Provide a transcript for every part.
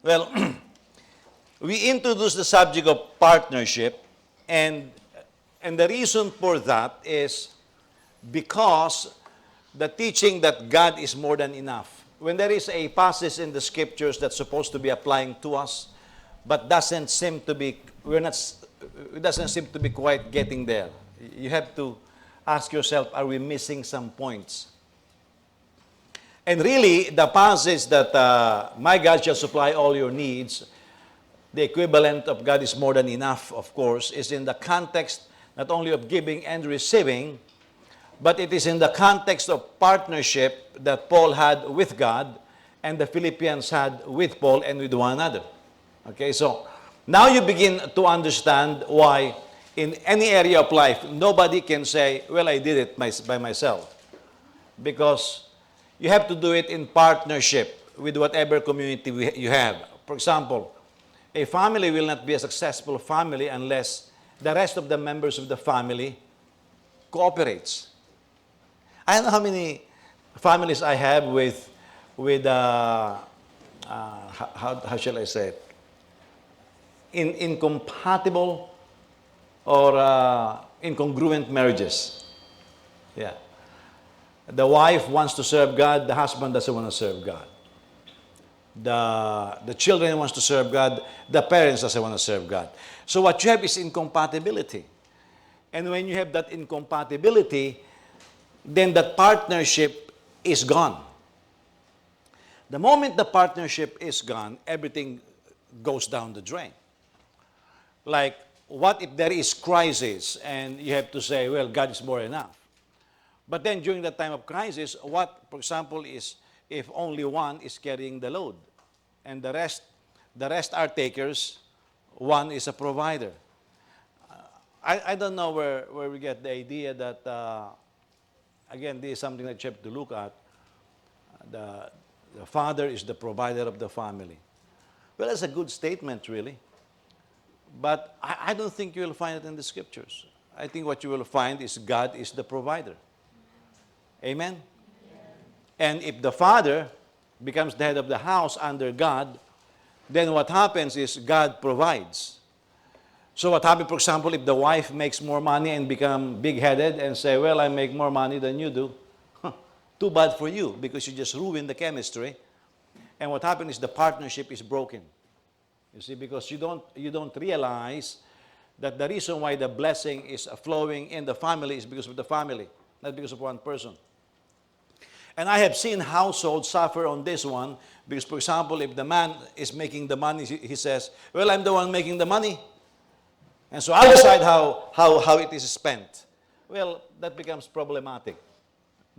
Well, we introduced the subject of partnership, and the reason for that is because the teaching that God is more than enough. When there is a passage in the scriptures that's supposed to be applying to us, but doesn't seem to be, it doesn't seem to be quite getting there. You have to ask yourself, are we missing some points? And really, the passage that my God shall supply all your needs, the equivalent of God is more than enough, of course, is in the context not only of giving and receiving, but it is in the context of partnership that Paul had with God and the Philippians had with Paul and with one another. Okay, so now you begin to understand why in any area of life, nobody can say, well, I did it by myself. Because you have to do it in partnership with whatever community you have. For example, a family will not be a successful family unless the rest of the members of the family cooperates. I don't know how many families I have with how shall I say it? Incompatible or incongruent marriages. Yeah. The wife wants to serve God, the husband doesn't want to serve God. The children wants to serve God, the parents doesn't want to serve God. So what you have is incompatibility. And when you have that incompatibility, then that partnership is gone. The moment the partnership is gone, everything goes down the drain. Like, what if there is crisis and you have to say, well, God is more enough. But then during the time of crisis, what, for example, is if only one is carrying the load and the rest are takers, one is a provider. I don't know where we get the idea that, again, this is something that you have to look at. The father is the provider of the family. Well, that's a good statement, really. But I don't think you will find it in the scriptures. I think what you will find is God is the provider. Amen? Amen? And if the father becomes the head of the house under God, then what happens is God provides. So what happens, for example, if the wife makes more money and become big-headed and say, well, I make more money than you do, too bad for you because you just ruined the chemistry. And what happens is the partnership is broken. You see, because you don't realize that the reason why the blessing is flowing in the family is because of the family, not because of one person. And I have seen households suffer on this one because, for example, if the man is making the money, he says, well, I'm the one making the money. And so I'll decide how it is spent. Well, that becomes problematic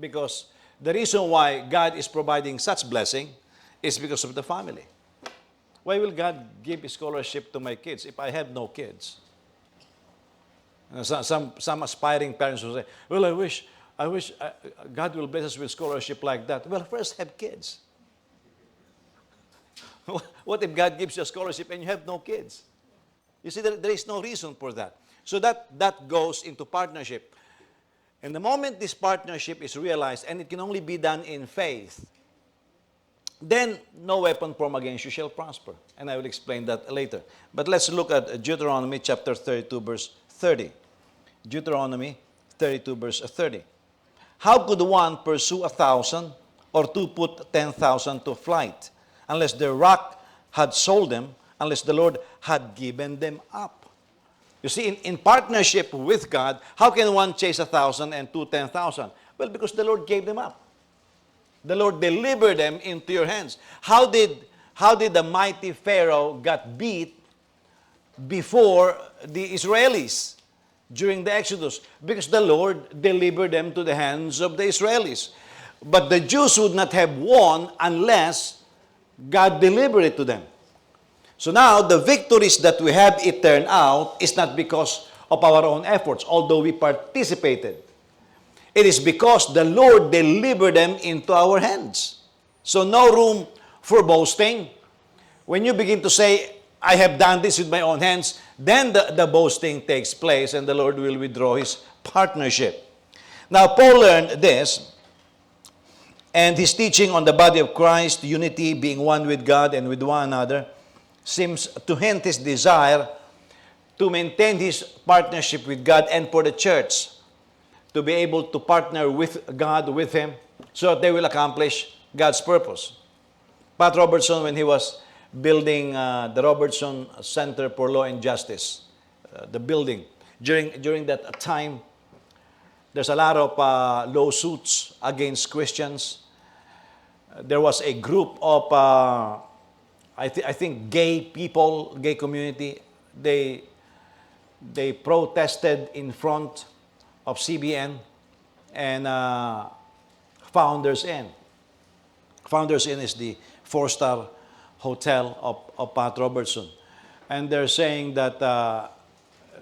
because the reason why God is providing such blessing is because of the family. Why will God give a scholarship to my kids if I have no kids? Some aspiring parents will say, well, I wish God will bless us with scholarship like that. Well, first have kids. What if God gives you a scholarship and you have no kids? You see, there is no reason for that. So that goes into partnership. And the moment this partnership is realized, and it can only be done in faith, then no weapon formed against you shall prosper. And I will explain that later. But let's look at Deuteronomy chapter 32, verse 30. Deuteronomy 32, verse 30. How could one pursue 1,000 or two put 10,000 to flight unless the rock had sold them, unless the Lord had given them up? You see, in partnership with God, how can one chase 1,000 and two 10,000? Well, because the Lord gave them up. The Lord delivered them into your hands. How did the mighty Pharaoh got beat before the Israelis during the Exodus? Because the Lord delivered them to the hands of the Israelis. But the Jews would not have won unless God delivered it to them. So now, the victories that we have, it turned out, is not because of our own efforts, although we participated. It is because the Lord delivered them into our hands. So no room for boasting. When you begin to say, I have done this with my own hands, then the boasting takes place and the Lord will withdraw His partnership. Now, Paul learned this, and his teaching on the body of Christ, unity, being one with God and with one another, seems to hint his desire to maintain his partnership with God and for the church to be able to partner with God, with him, so that they will accomplish God's purpose. Pat Robertson, when he was building the Robertson Center for Law and Justice, the building, during that time, there's a lot of lawsuits against Christians. There was a group of, I think, gay people, gay community. They protested in front of CBN and Founders Inn. Founders Inn is the four-star hotel of Pat Robertson. And they're saying that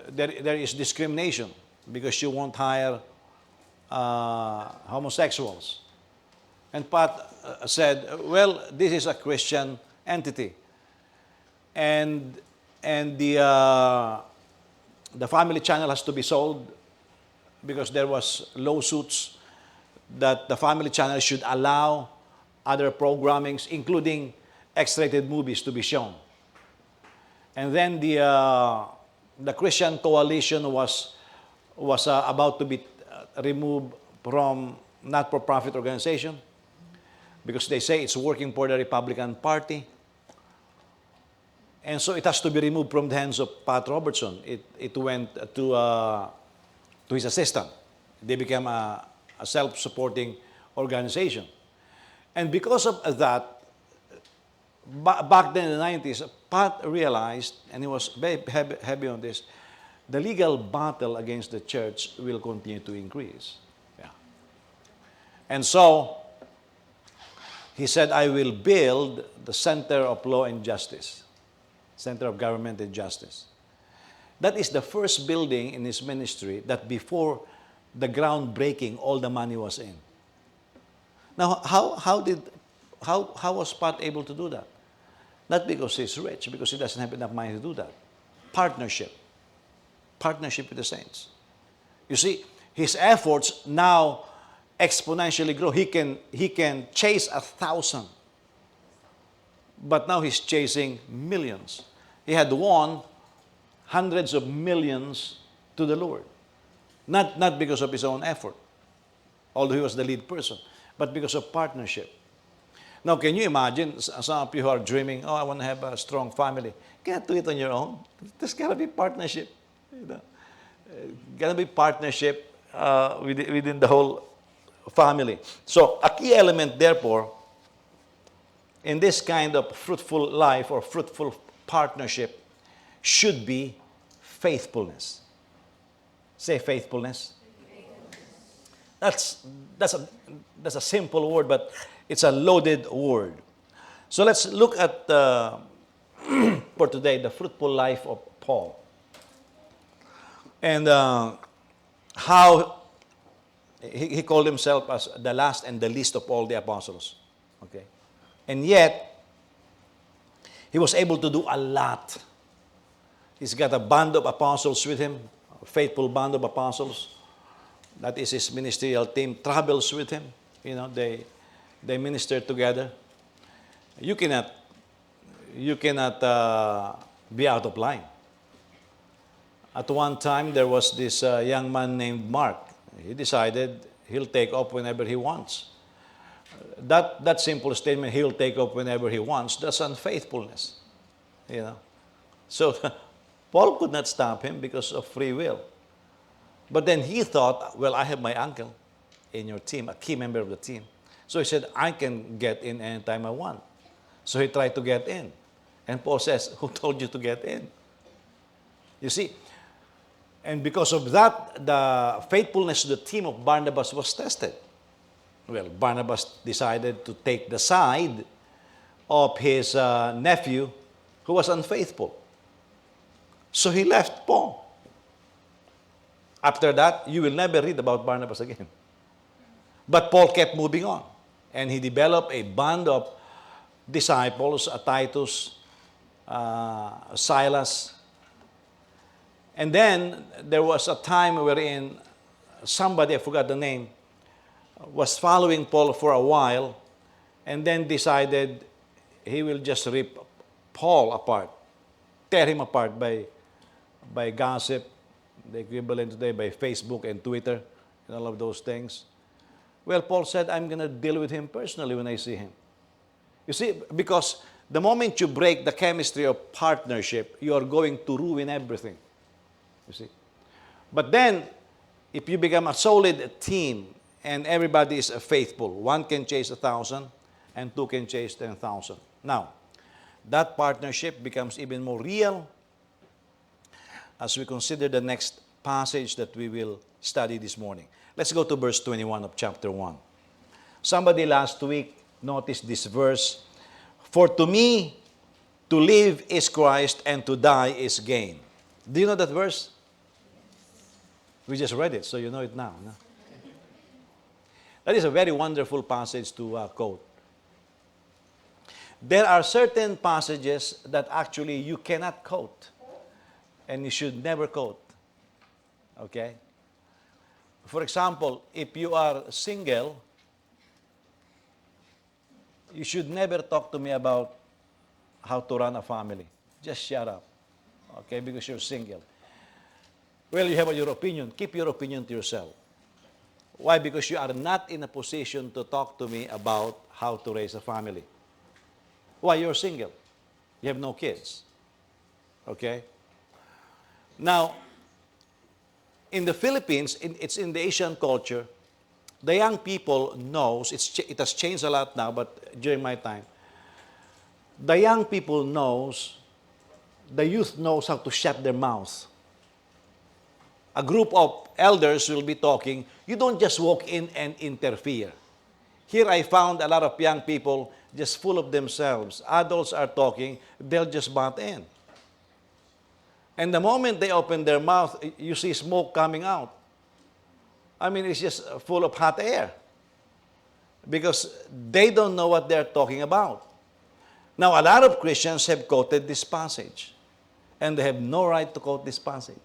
there is discrimination because you won't hire homosexuals. And Pat said, well, this is a Christian entity. And the Family Channel has to be sold because there was lawsuits that the Family Channel should allow other programmings, including X-rated movies, to be shown. And then the Christian Coalition was about to be removed from not-for-profit organization because they say it's working for the Republican Party. And so it has to be removed from the hands of Pat Robertson. It went to his assistant. They became a self-supporting organization. And because of that, back then in the 90s, Pat realized, and he was very heavy on this, the legal battle against the church will continue to increase. Yeah. And so, he said, I will build the Center of Law and Justice, Center of Government and Justice. That is the first building in his ministry that before the groundbreaking, all the money was in. Now, how was Pat able to do that? Not because he's rich, because he doesn't have enough money to do that. Partnership. Partnership with the saints. You see, his efforts now exponentially grow. He can chase 1,000. But now he's chasing millions. He had won hundreds of millions to the Lord. Not because of his own effort, although he was the lead person, but because of partnership. Now, can you imagine some of you who are dreaming, oh, I want to have a strong family. You can't do it on your own. There's got to be partnership. You know? Got to be partnership within the whole family. So, a key element, therefore, in this kind of fruitful life or fruitful partnership should be faithfulness. Say faithfulness. That's a simple word, but it's a loaded word. So let's look at, for today, the fruitful life of Paul. And how he called himself as the last and the least of all the apostles. Okay? And yet, he was able to do a lot. He's got a band of apostles with him, a faithful band of apostles. That is his ministerial team, travels with him. You know, they minister together. You cannot be out of line. At one time, there was this young man named Mark. He decided he'll take up whenever he wants. That simple statement, he'll take up whenever he wants, that's unfaithfulness. You know. So Paul could not stop him because of free will. But then he thought, well, I have my uncle in your team, a key member of the team. So he said, I can get in anytime I want. So he tried to get in. And Paul says, who told you to get in? You see, and because of that, the faithfulness to the team of Barnabas was tested. Well, Barnabas decided to take the side of his nephew who was unfaithful. So he left Paul. After that, you will never read about Barnabas again. But Paul kept moving on. And he developed a band of disciples, Titus, Silas. And then there was a time wherein somebody, I forgot the name, was following Paul for a while and then decided he will just rip Paul apart. tear him apart by gossip, the equivalent today by Facebook and Twitter, and all of those things. Well, Paul said, I'm going to deal with him personally when I see him. You see, because the moment you break the chemistry of partnership, you are going to ruin everything. You see. But then, if you become a solid team and everybody is faithful, one can chase 1,000 and two can chase 10,000. Now, that partnership becomes even more real as we consider the next passage that we will study this morning. Let's go to verse 21 of chapter 1. Somebody last week noticed this verse. For to me, to live is Christ and to die is gain. Do you know that verse? We just read it, so you know it now. No? That is a very wonderful passage to quote. There are certain passages that actually you cannot quote, and you should never quote. Okay? For example, if you are single, you should never talk to me about how to run a family. Just shut up. Okay? Because you're single. Well, you have your opinion. Keep your opinion to yourself. Why? Because you are not in a position to talk to me about how to raise a family. Why? You're single. You have no kids. Okay? Now, in the Philippines, it's in the Asian culture, the young people knows, it has changed a lot now, but during my time, the young people knows, the youth knows how to shut their mouth. A group of elders will be talking, you don't just walk in and interfere. Here I found a lot of young people just full of themselves. Adults are talking, they'll just butt in. And the moment they open their mouth, you see smoke coming out. I mean, it's just full of hot air. Because they don't know what they're talking about. Now, a lot of Christians have quoted this passage. And they have no right to quote this passage.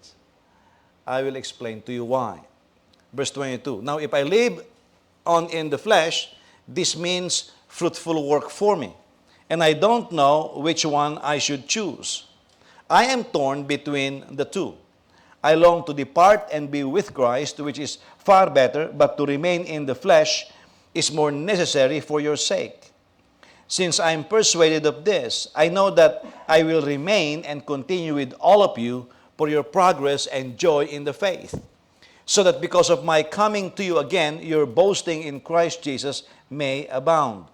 I will explain to you why. Verse 22. Now, if I live on in the flesh, this means fruitful work for me. And I don't know which one I should choose. I am torn between the two. I long to depart and be with Christ, which is far better, but to remain in the flesh is more necessary for your sake. Since I am persuaded of this, I know that I will remain and continue with all of you for your progress and joy in the faith, so that because of my coming to you again, your boasting in Christ Jesus may abound.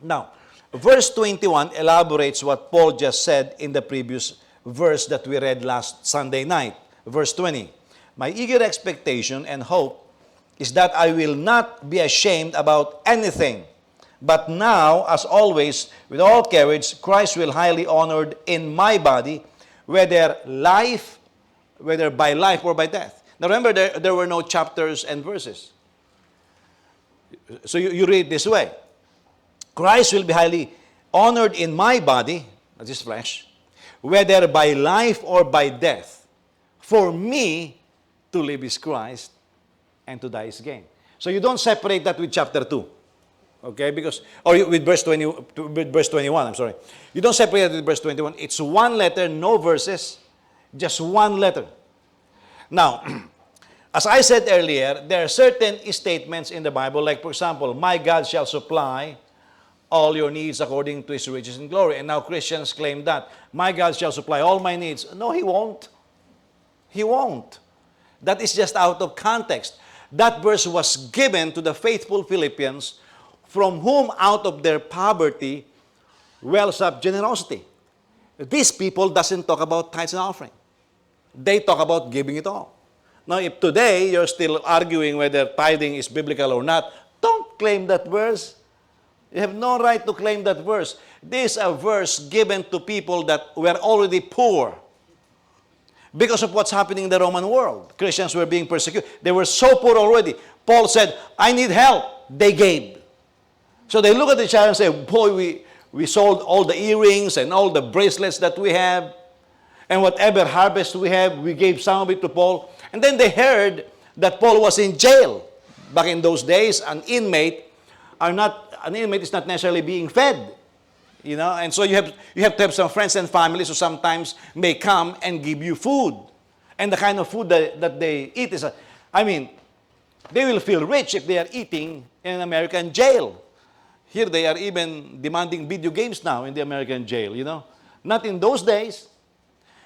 Now, verse 21 elaborates what Paul just said in the previous verse that we read last Sunday night. Verse 20, my eager expectation and hope is that I will not be ashamed about anything, but now, as always, with all courage, Christ will highly honored in my body, whether by life or by death. Now remember, there were no chapters and verses. So you read this way. Christ will be highly honored in my body, that is flesh, whether by life or by death. For me, to live is Christ, and to die is gain. So you don't separate that with chapter 2. Okay? Because, or with verse 20, with verse 21, I'm sorry. You don't separate it with verse 21. It's one letter, no verses, just one letter. Now, as I said earlier, there are certain statements in the Bible, like for example, my God shall supply all your needs according to His riches and glory. And now Christians claim that, my God shall supply all my needs. No, He won't. He won't. That is just out of context. That verse was given to the faithful Philippians, from whom out of their poverty wells up generosity. These people doesn't talk about tithes and offering. They talk about giving it all. Now, if today you're still arguing whether tithing is biblical or not, don't claim that verse. You have no right to claim that verse. This is a verse given to people that were already poor because of what's happening in the Roman world. Christians were being persecuted. They were so poor already. Paul said, I need help. They gave. So they look at each other and say, boy, we sold all the earrings and all the bracelets that we have, and whatever harvest we have, we gave some of it to Paul. And then they heard that Paul was in jail. Back in those days, an inmate is not necessarily being fed. You know, and so you have to have some friends and families who sometimes may come and give you food. And the kind of food that they eat is, I mean, they will feel rich if they are eating in an American jail. Here they are even demanding video games now in the American jail, you know. Not in those days.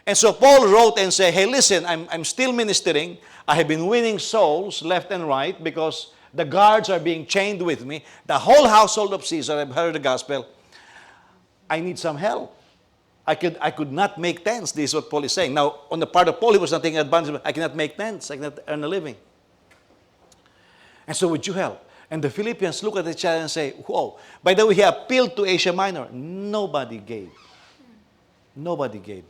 And so Paul wrote and said, hey, listen, I'm still ministering. I have been winning souls left and right because the guards are being chained with me. The whole household of Caesar have heard the gospel. I need some help. I could not make tents. This is what Paul is saying. Now, on the part of Paul, he was not taking advantage. I cannot make tents. I cannot earn a living. And so would you help? And the Philippians look at each other and say, whoa. By the way, he appealed to Asia Minor. Nobody gave. Nobody gave.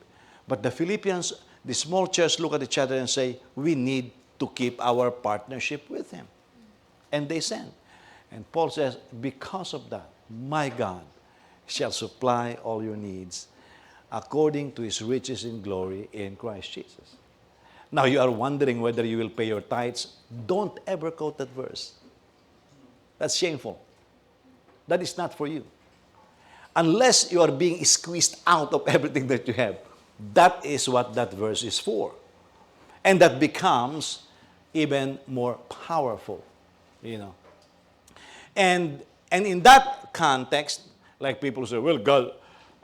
But the Philippians, the small church, look at each other and say, we need to keep our partnership with him. And they sent. And Paul says, because of that, my God shall supply all your needs according to his riches in glory in Christ Jesus. Now you are wondering whether you will pay your tithes. Don't ever quote that verse. That's shameful. That is not for you. Unless you are being squeezed out of everything that you have. That is what that verse is for. And that becomes even more powerful, you know. And in that context, like people say, well, God,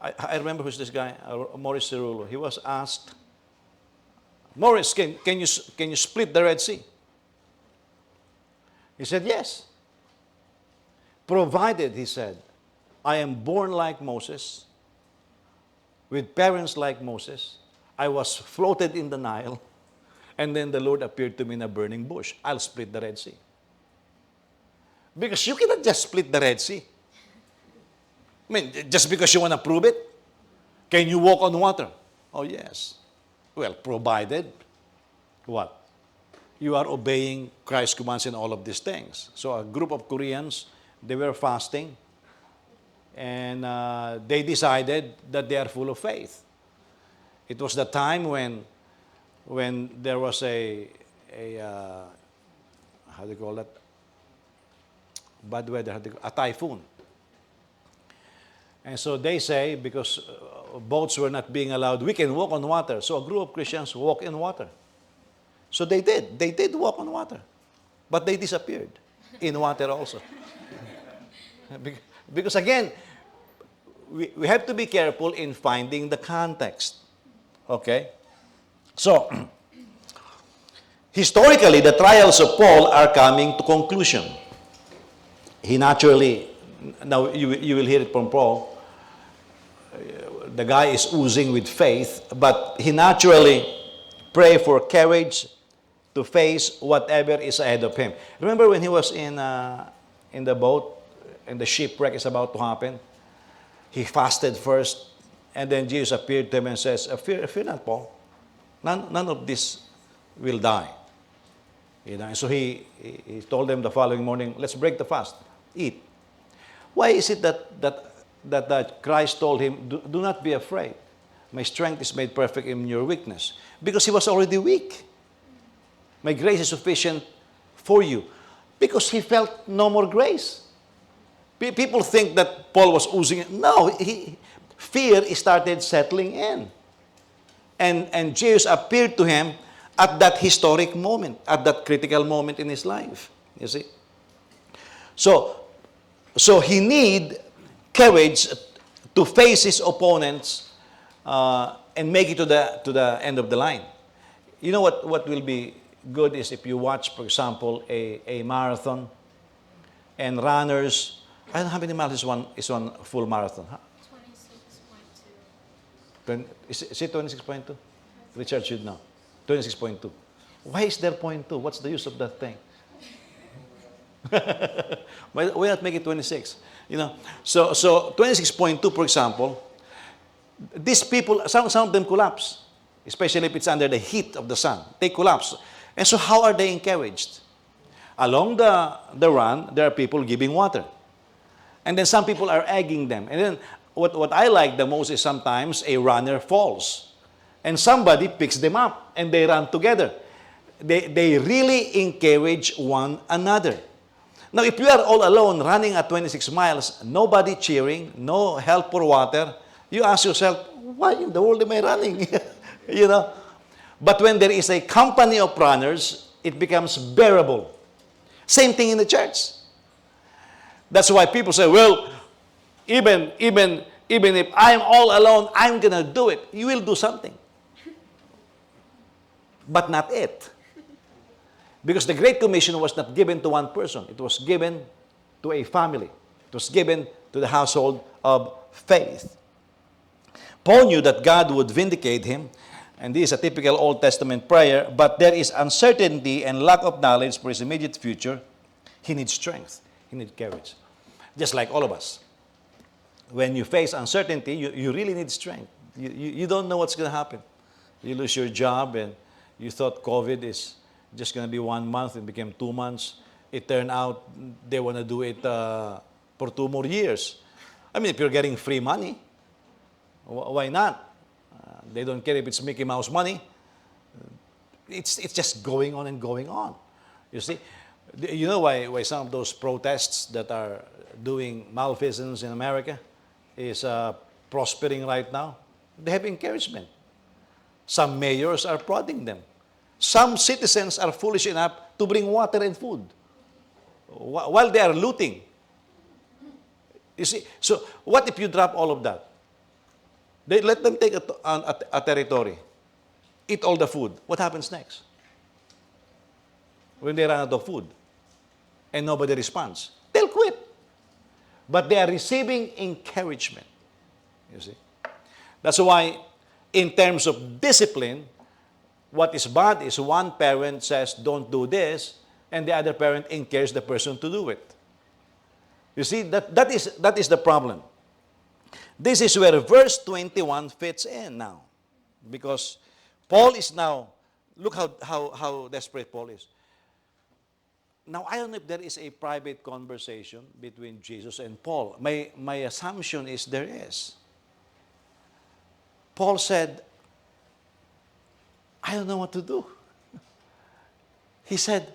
I remember who's this guy, Morris Cerullo. He was asked, Morris, can you split the Red Sea? He said, yes. Provided, he said, I am born like Moses, with parents like Moses. I was floated in the Nile, and then the Lord appeared to me in a burning bush. I'll split the Red Sea. Because you cannot just split the Red Sea. I mean, just because you want to prove it? Can you walk on water? Oh, yes. Well, provided, what? You are obeying Christ's commands in all of these things. So a group of Koreans, they were fasting, and they decided that they are full of faith. It was the time when there was a how do you call that? Bad weather, a typhoon. And so they say, because boats were not being allowed, we can walk on water. So a group of Christians walk in water. So they did. They did walk on water. But they disappeared in water also. Because again, we have to be careful in finding the context. Okay? So, historically, the trials of Paul are coming to conclusion. He naturally, now you will hear it from Paul, the guy is oozing with faith, but he naturally pray for courage to face whatever is ahead of him. Remember when he was in the boat, and the shipwreck is about to happen? He fasted first, and then Jesus appeared to him and says, fear not, Paul. None of this will die. You know, and so he told them the following morning, let's break the fast, eat. Why is it that Christ told him, do not be afraid. My strength is made perfect in your weakness. Because he was already weak. My grace is sufficient for you. Because he felt no more grace. People think that Paul was oozing. No, fear started settling in. And Jesus appeared to him at that historic moment, at that critical moment in his life. You see? So he need courage to face his opponents and make it to the end of the line. You know what will be good is if you watch, for example, a marathon, and runners, I don't know how many miles is one full marathon. Huh? 26.2. Is it 26.2? Richard should know. 26.2. Why is there 0.2? What's the use of that thing? Why not make it 26? You know, so 26.2, for example, these people, some of them collapse, especially if it's under the heat of the sun. They collapse. And so how are they encouraged? Along the run, there are people giving water. And then some people are egging them. And then what I like the most is sometimes a runner falls. And somebody picks them up and they run together. They really encourage one another. Now, if you are all alone running at 26 miles, nobody cheering, no help for water, you ask yourself, why in the world am I running? You know? But when there is a company of runners, it becomes bearable. Same thing in the church. That's why people say, well, even if I'm all alone, I'm going to do it. You will do something. But not it. Because the Great Commission was not given to one person. It was given to a family. It was given to the household of faith. Paul knew that God would vindicate him, and this is a typical Old Testament prayer, but there is uncertainty and lack of knowledge for his immediate future. He needs strength. He needs courage. Just like all of us. When you face uncertainty, you really need strength. You don't know what's going to happen. You lose your job, and you thought COVID is just going to be 1 month. It became 2 months. It turned out they want to do it for 2 more years. I mean, if you're getting free money, why not? They don't care if it's Mickey Mouse money. It's just going on and going on. You see? You know why some of those protests that are doing malfeasance in America is prospering right now? They have encouragement. Some mayors are prodding them. Some citizens are foolish enough to bring water and food while they are looting. You see? So what if you drop all of that? Let them take a territory, eat all the food. What happens next? When they run out of food and nobody responds, they'll quit. But they are receiving encouragement. You see? That's why, in terms of discipline, what is bad is one parent says, don't do this, and the other parent encourages the person to do it. You see, that is the problem. This is where verse 21 fits in now. Because Paul is now, look how desperate Paul is. Now, I don't know if there is a private conversation between Jesus and Paul. My assumption is there is. Paul said, I don't know what to do. He said,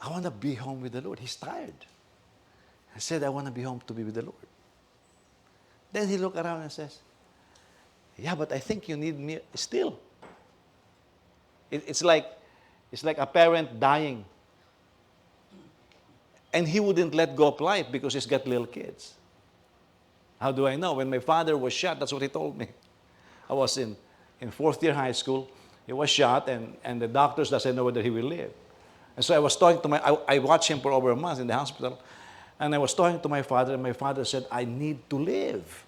I want to be home with the Lord. He's tired. He said, I want to be home to be with the Lord. Then he looked around and says, yeah, but I think you need me still. It's like a parent dying. And he wouldn't let go of life because he's got little kids. How do I know? When my father was shot, that's what he told me. I was in 4th year high school. He was shot, and the doctors doesn't know whether he will live. And so I was talking to I watched him for over a month in the hospital. And I was talking to my father, and my father said, I need to live.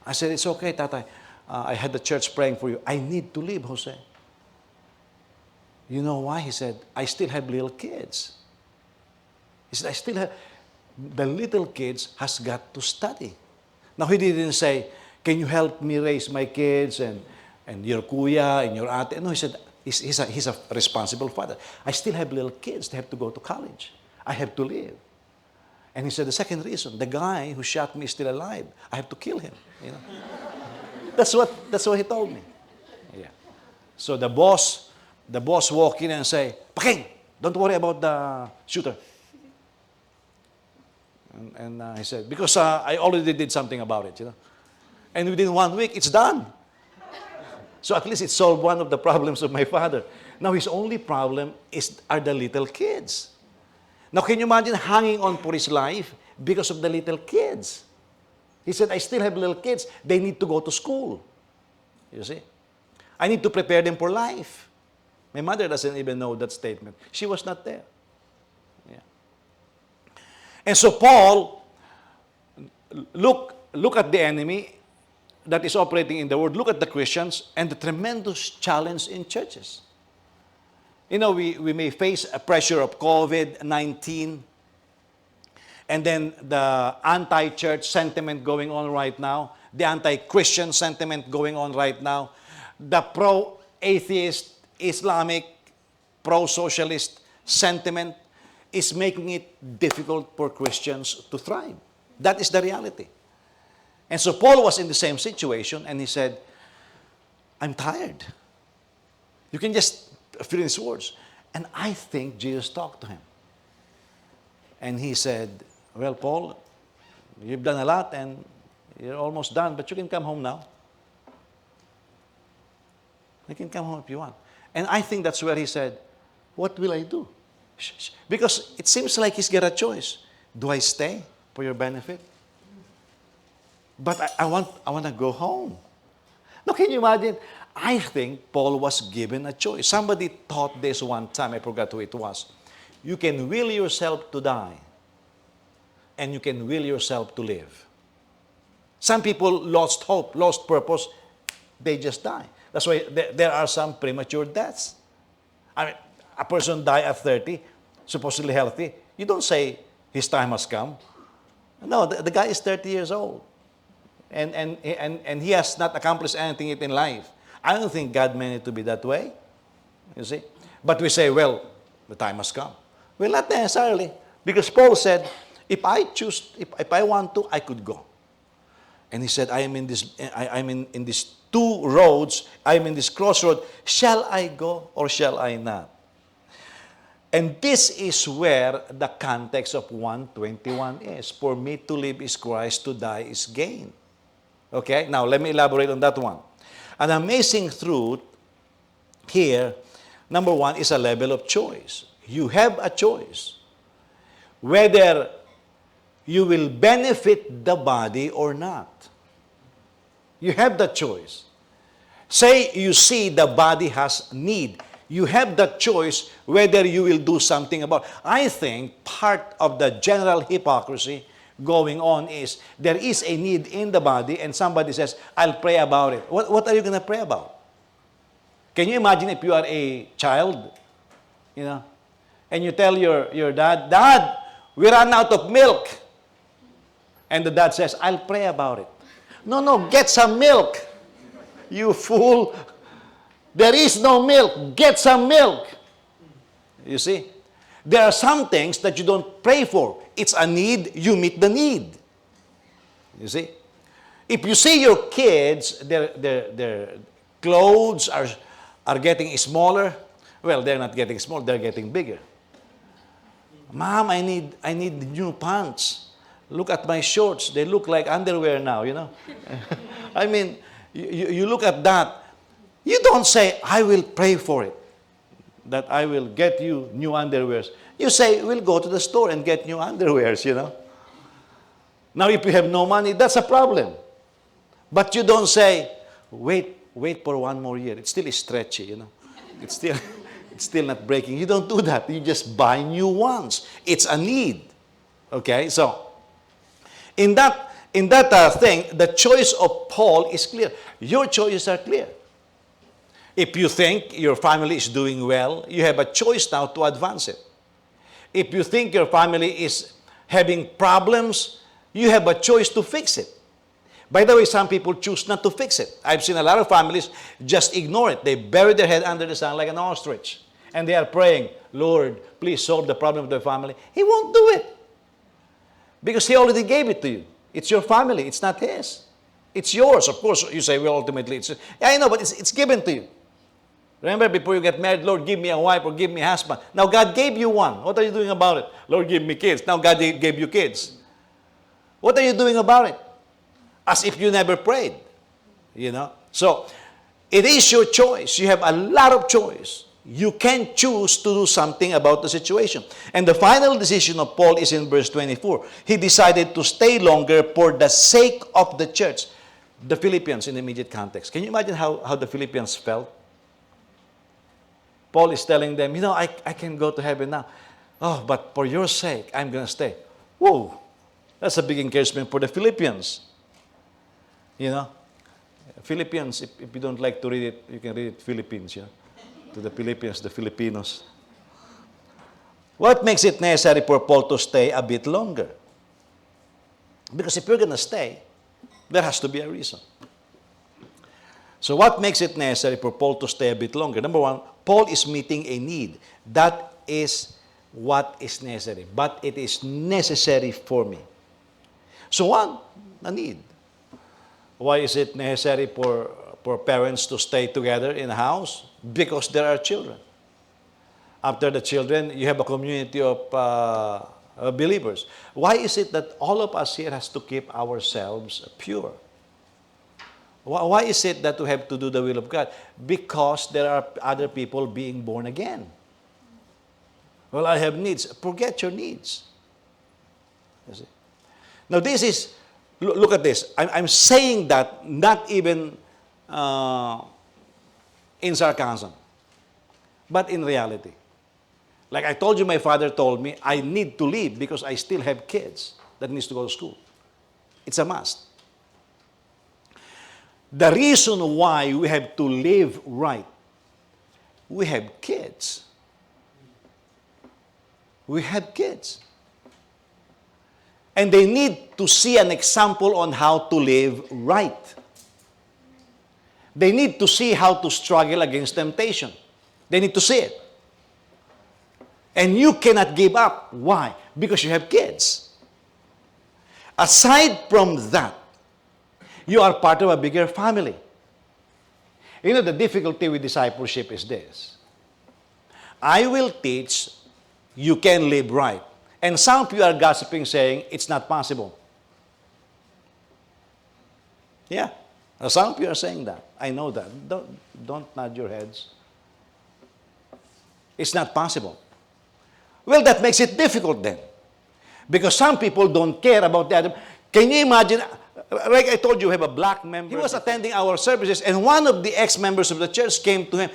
I said, it's okay, Tatay. I had the church praying for you. I need to live, Jose. You know why? He said, I still have little kids. He said, I still have, the little kids has got to study. Now, he didn't say, can you help me raise my kids and your kuya and your ate? No, he said, he's a responsible father. I still have little kids. They have to go to college. I have to live. And he said, the second reason, the guy who shot me is still alive. I have to kill him. You know? That's what he told me. Yeah. So the boss walked in and say, Paking, don't worry about the shooter. And he said, because I already did something about it, you know. And within 1 week, it's done. So at least it solved one of the problems of my father. Now his only problem are the little kids. Now, can you imagine hanging on for his life because of the little kids? He said, I still have little kids. They need to go to school. You see? I need to prepare them for life. My mother doesn't even know that statement. She was not there. Yeah. And so Paul, look at the enemy that is operating in the world. Look at the Christians and the tremendous challenge in churches. You know, we may face a pressure of COVID-19 and then the anti-church sentiment going on right now, the anti-Christian sentiment going on right now, the pro-atheist, Islamic, pro-socialist sentiment is making it difficult for Christians to thrive. That is the reality. And so Paul was in the same situation and he said, I'm tired. You can just fill in his words. And I think Jesus talked to him. And he said, well, Paul, you've done a lot and you're almost done, but you can come home now. You can come home if you want. And I think that's where he said, what will I do? Because it seems like he's got a choice. Do I stay for your benefit? But I want to go home. Now, can you imagine? I think Paul was given a choice. Somebody taught this one time. I forgot who it was. You can will yourself to die, and you can will yourself to live. Some people lost hope, lost purpose. They just die. That's why there are some premature deaths. I mean, a person die at 30, supposedly healthy. You don't say his time has come. No, the guy is 30 years old. And he has not accomplished anything in life. I don't think God meant it to be that way. You see? But we say, well, the time has come. Well, not necessarily. Because Paul said, if I choose, if I want to, I could go. And he said, I am in these two roads, I am in this crossroad. Shall I go or shall I not? And this is where the context of 121 is. For me to live is Christ, to die is gain. Okay? Now, let me elaborate on that one. An amazing truth here, number one, is a level of choice. You have a choice. Whether you will benefit the body or not. You have the choice. Say you see the body has need. You have the choice whether you will do something about it. I think part of the general hypocrisy going on is there is a need in the body and somebody says, I'll pray about it. What are you going to pray about? Can you imagine if you are a child, you know, and you tell your dad, Dad, we ran out of milk. And the dad says, I'll pray about it. No, get some milk. You fool. There is no milk. Get some milk. You see? There are some things that you don't pray for. It's a need, you meet the need. You see? If you see your kids, their clothes are getting smaller, well, they're not getting small, they're getting bigger. Mom, I need new pants. Look at my shorts. They look like underwear now, you know. I mean, you look at that. You don't say, I will pray for it, that I will get you new underwears. You say, we'll go to the store and get new underwears, you know. Now, if you have no money, that's a problem. But you don't say, wait for one more year. It still is stretchy, you know. It's still not breaking. You don't do that. You just buy new ones. It's a need. Okay, so in that thing, the choice of Paul is clear. Your choices are clear. If you think your family is doing well, you have a choice now to advance it. If you think your family is having problems, you have a choice to fix it. By the way, some people choose not to fix it. I've seen a lot of families just ignore it. They bury their head under the sand like an ostrich. And they are praying, Lord, please solve the problem of their family. He won't do it. Because He already gave it to you. It's your family. It's not His. It's yours. Of course, you say, well, ultimately, yeah, I know, but it's given to you. Remember, before you get married, Lord, give me a wife or give me a husband. Now, God gave you one. What are you doing about it? Lord, give me kids. Now, God gave you kids. What are you doing about it? As if you never prayed. You know? So, it is your choice. You have a lot of choice. You can choose to do something about the situation. And the final decision of Paul is in verse 24. He decided to stay longer for the sake of the church. The Philippians in the immediate context. Can you imagine how the Philippians felt? Paul is telling them, you know, I can go to heaven now. Oh, but for your sake, I'm going to stay. Whoa, that's a big encouragement for the Philippians. You know, Philippians, if you don't like to read it, you can read it Philippines, you know, to the Philippians, the Filipinos. What makes it necessary for Paul to stay a bit longer? Because if you're going to stay, there has to be a reason. So what makes it necessary for Paul to stay a bit longer? Number one, Paul is meeting a need. That is what is necessary. But it is necessary for me. So one, a need. Why is it necessary for parents to stay together in a house? Because there are children. after the children, you have a community of believers. Why is it that all of us here has to keep ourselves pure? Why is it that we have to do the will of God? Because there are other people being born again. Well, I have needs. Forget your needs. You see? Now this is, look at this. I'm saying that not even in sarcasm, but in reality. Like I told you, my father told me, I need to leave because I still have kids that needs to go to school. It's a must. The reason why we have to live right, we have kids. We have kids. And they need to see an example on how to live right. They need to see how to struggle against temptation. They need to see it. And you cannot give up. Why? Because you have kids. Aside from that, you are part of a bigger family. You know, the difficulty with discipleship is this. I will teach, you can live right. And some of you are gossiping saying, it's not possible. Yeah. Some of you are saying that. I know that. Don't nod your heads. It's not possible. Well, that makes it difficult then. Because some people don't care about the other. Can you imagine, like I told you, we have a black member. He was attending our services, and one of the ex-members of the church came to him.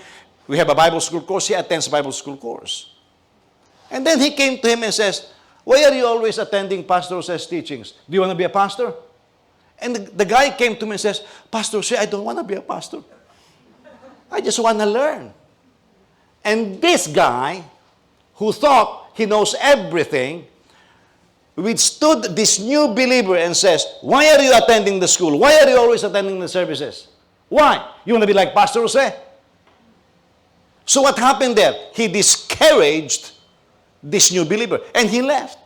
We have a Bible school course. He attends Bible school course. And then he came to him and says, why are you always attending Pastor says teachings? Do you want to be a pastor? And the guy came to me and says, Pastor say, I don't want to be a pastor. I just want to learn. And this guy, who thought he knows everything, withstood this new believer and says, why are you attending the school? Why are you always attending the services? Why? You want to be like Pastor Jose? So what happened there? He discouraged this new believer, and he left.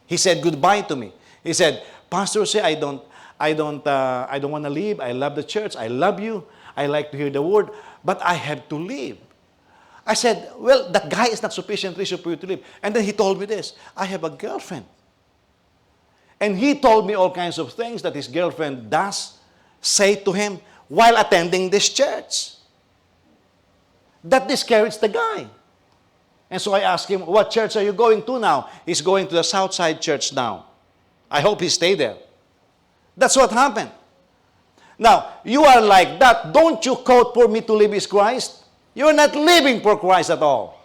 He said goodbye to me. He said, Pastor Jose, I don't want to leave. I love the church. I love you. I like to hear the word, but I have to leave. I said, well, that guy is not sufficient reason for you to leave. And then he told me this, I have a girlfriend. And he told me all kinds of things that his girlfriend does say to him while attending this church. That discouraged the guy. And so I asked him, what church are you going to now? He's going to the Southside Church now. I hope he stay there. That's what happened. Now, you are like that. Don't you quote, for me to live is Christ? You're not living for Christ at all.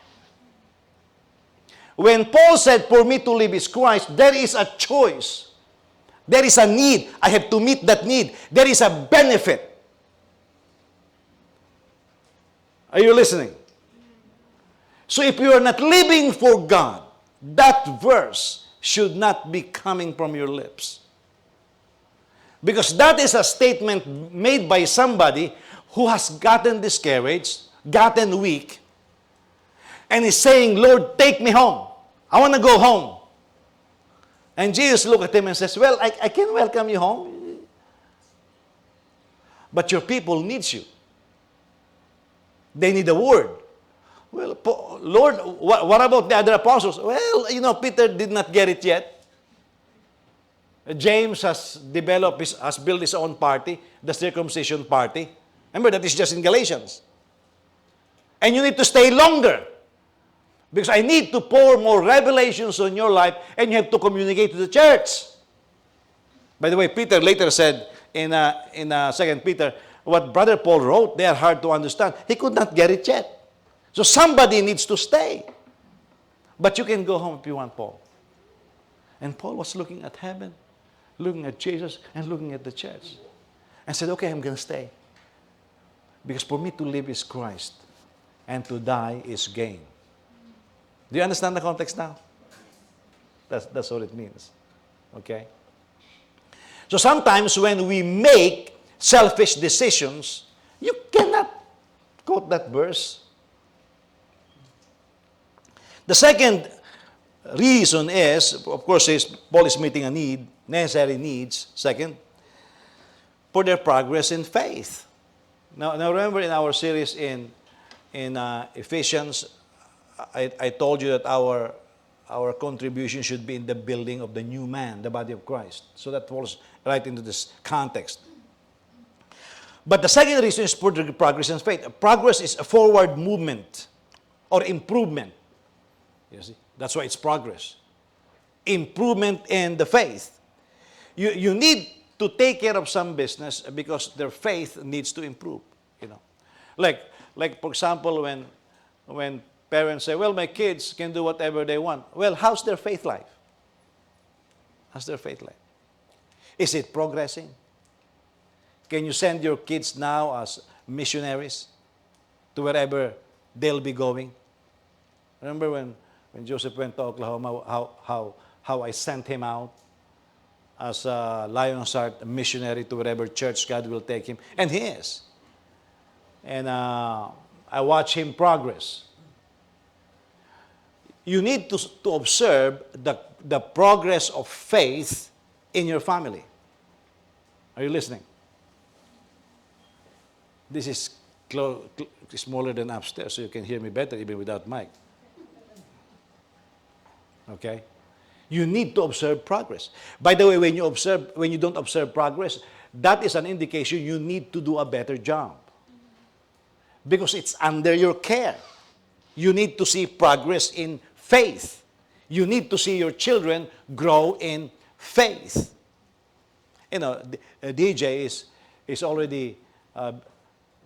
When Paul said, for me to live is Christ, there is a choice. There is a need. I have to meet that need. There is a benefit. Are you listening? So if you are not living for God, that verse should not be coming from your lips. Because that is a statement made by somebody who has gotten discouraged, gotten weak, and is saying, Lord, take me home. I want to go home. And Jesus looked at him and says, well, I can welcome you home. But your people needs you. They need a word. Well, Lord, what about the other apostles? Well, you know, Peter did not get it yet. James has built his own party, the circumcision party. Remember, that is just in Galatians. And you need to stay longer. Because I need to pour more revelations on your life, and you have to communicate to the church. By the way, Peter later said in 2 Peter, what Brother Paul wrote, they are hard to understand. He could not get it yet. So somebody needs to stay. But you can go home if you want, Paul. And Paul was looking at heaven, looking at Jesus, and looking at the church. And said, okay, I'm going to stay. Because for me to live is Christ, and to die is gain. Do you understand the context now? That's what it means. Okay? So sometimes when we make selfish decisions, you cannot quote that verse. The second reason is, of course, Paul is meeting a need, necessary needs, second, for their progress in faith. Now remember in our series in Ephesians, I told you that our contribution should be in the building of the new man, the body of Christ. So that falls right into this context. But the second reason is progress in faith. Progress is a forward movement or improvement. You see? That's why it's progress. Improvement in the faith. You need to take care of some business because their faith needs to improve. You know, like for example, when parents say, "Well, my kids can do whatever they want." Well, how's their faith life? How's their faith life? Is it progressing? Can you send your kids now as missionaries to wherever they'll be going? Remember when Joseph went to Oklahoma, how I sent him out as a Lion's Heart missionary to wherever church God will take him. And he is. And I watch him progress. You need to observe the progress of faith in your family. Are you listening? This is smaller than upstairs, so you can hear me better even without mic. Okay? You need to observe progress. By the way, when you don't observe progress, that is an indication you need to do a better job. Because it's under your care. You need to see progress in faith. You need to see your children grow in faith. You know, DJ is already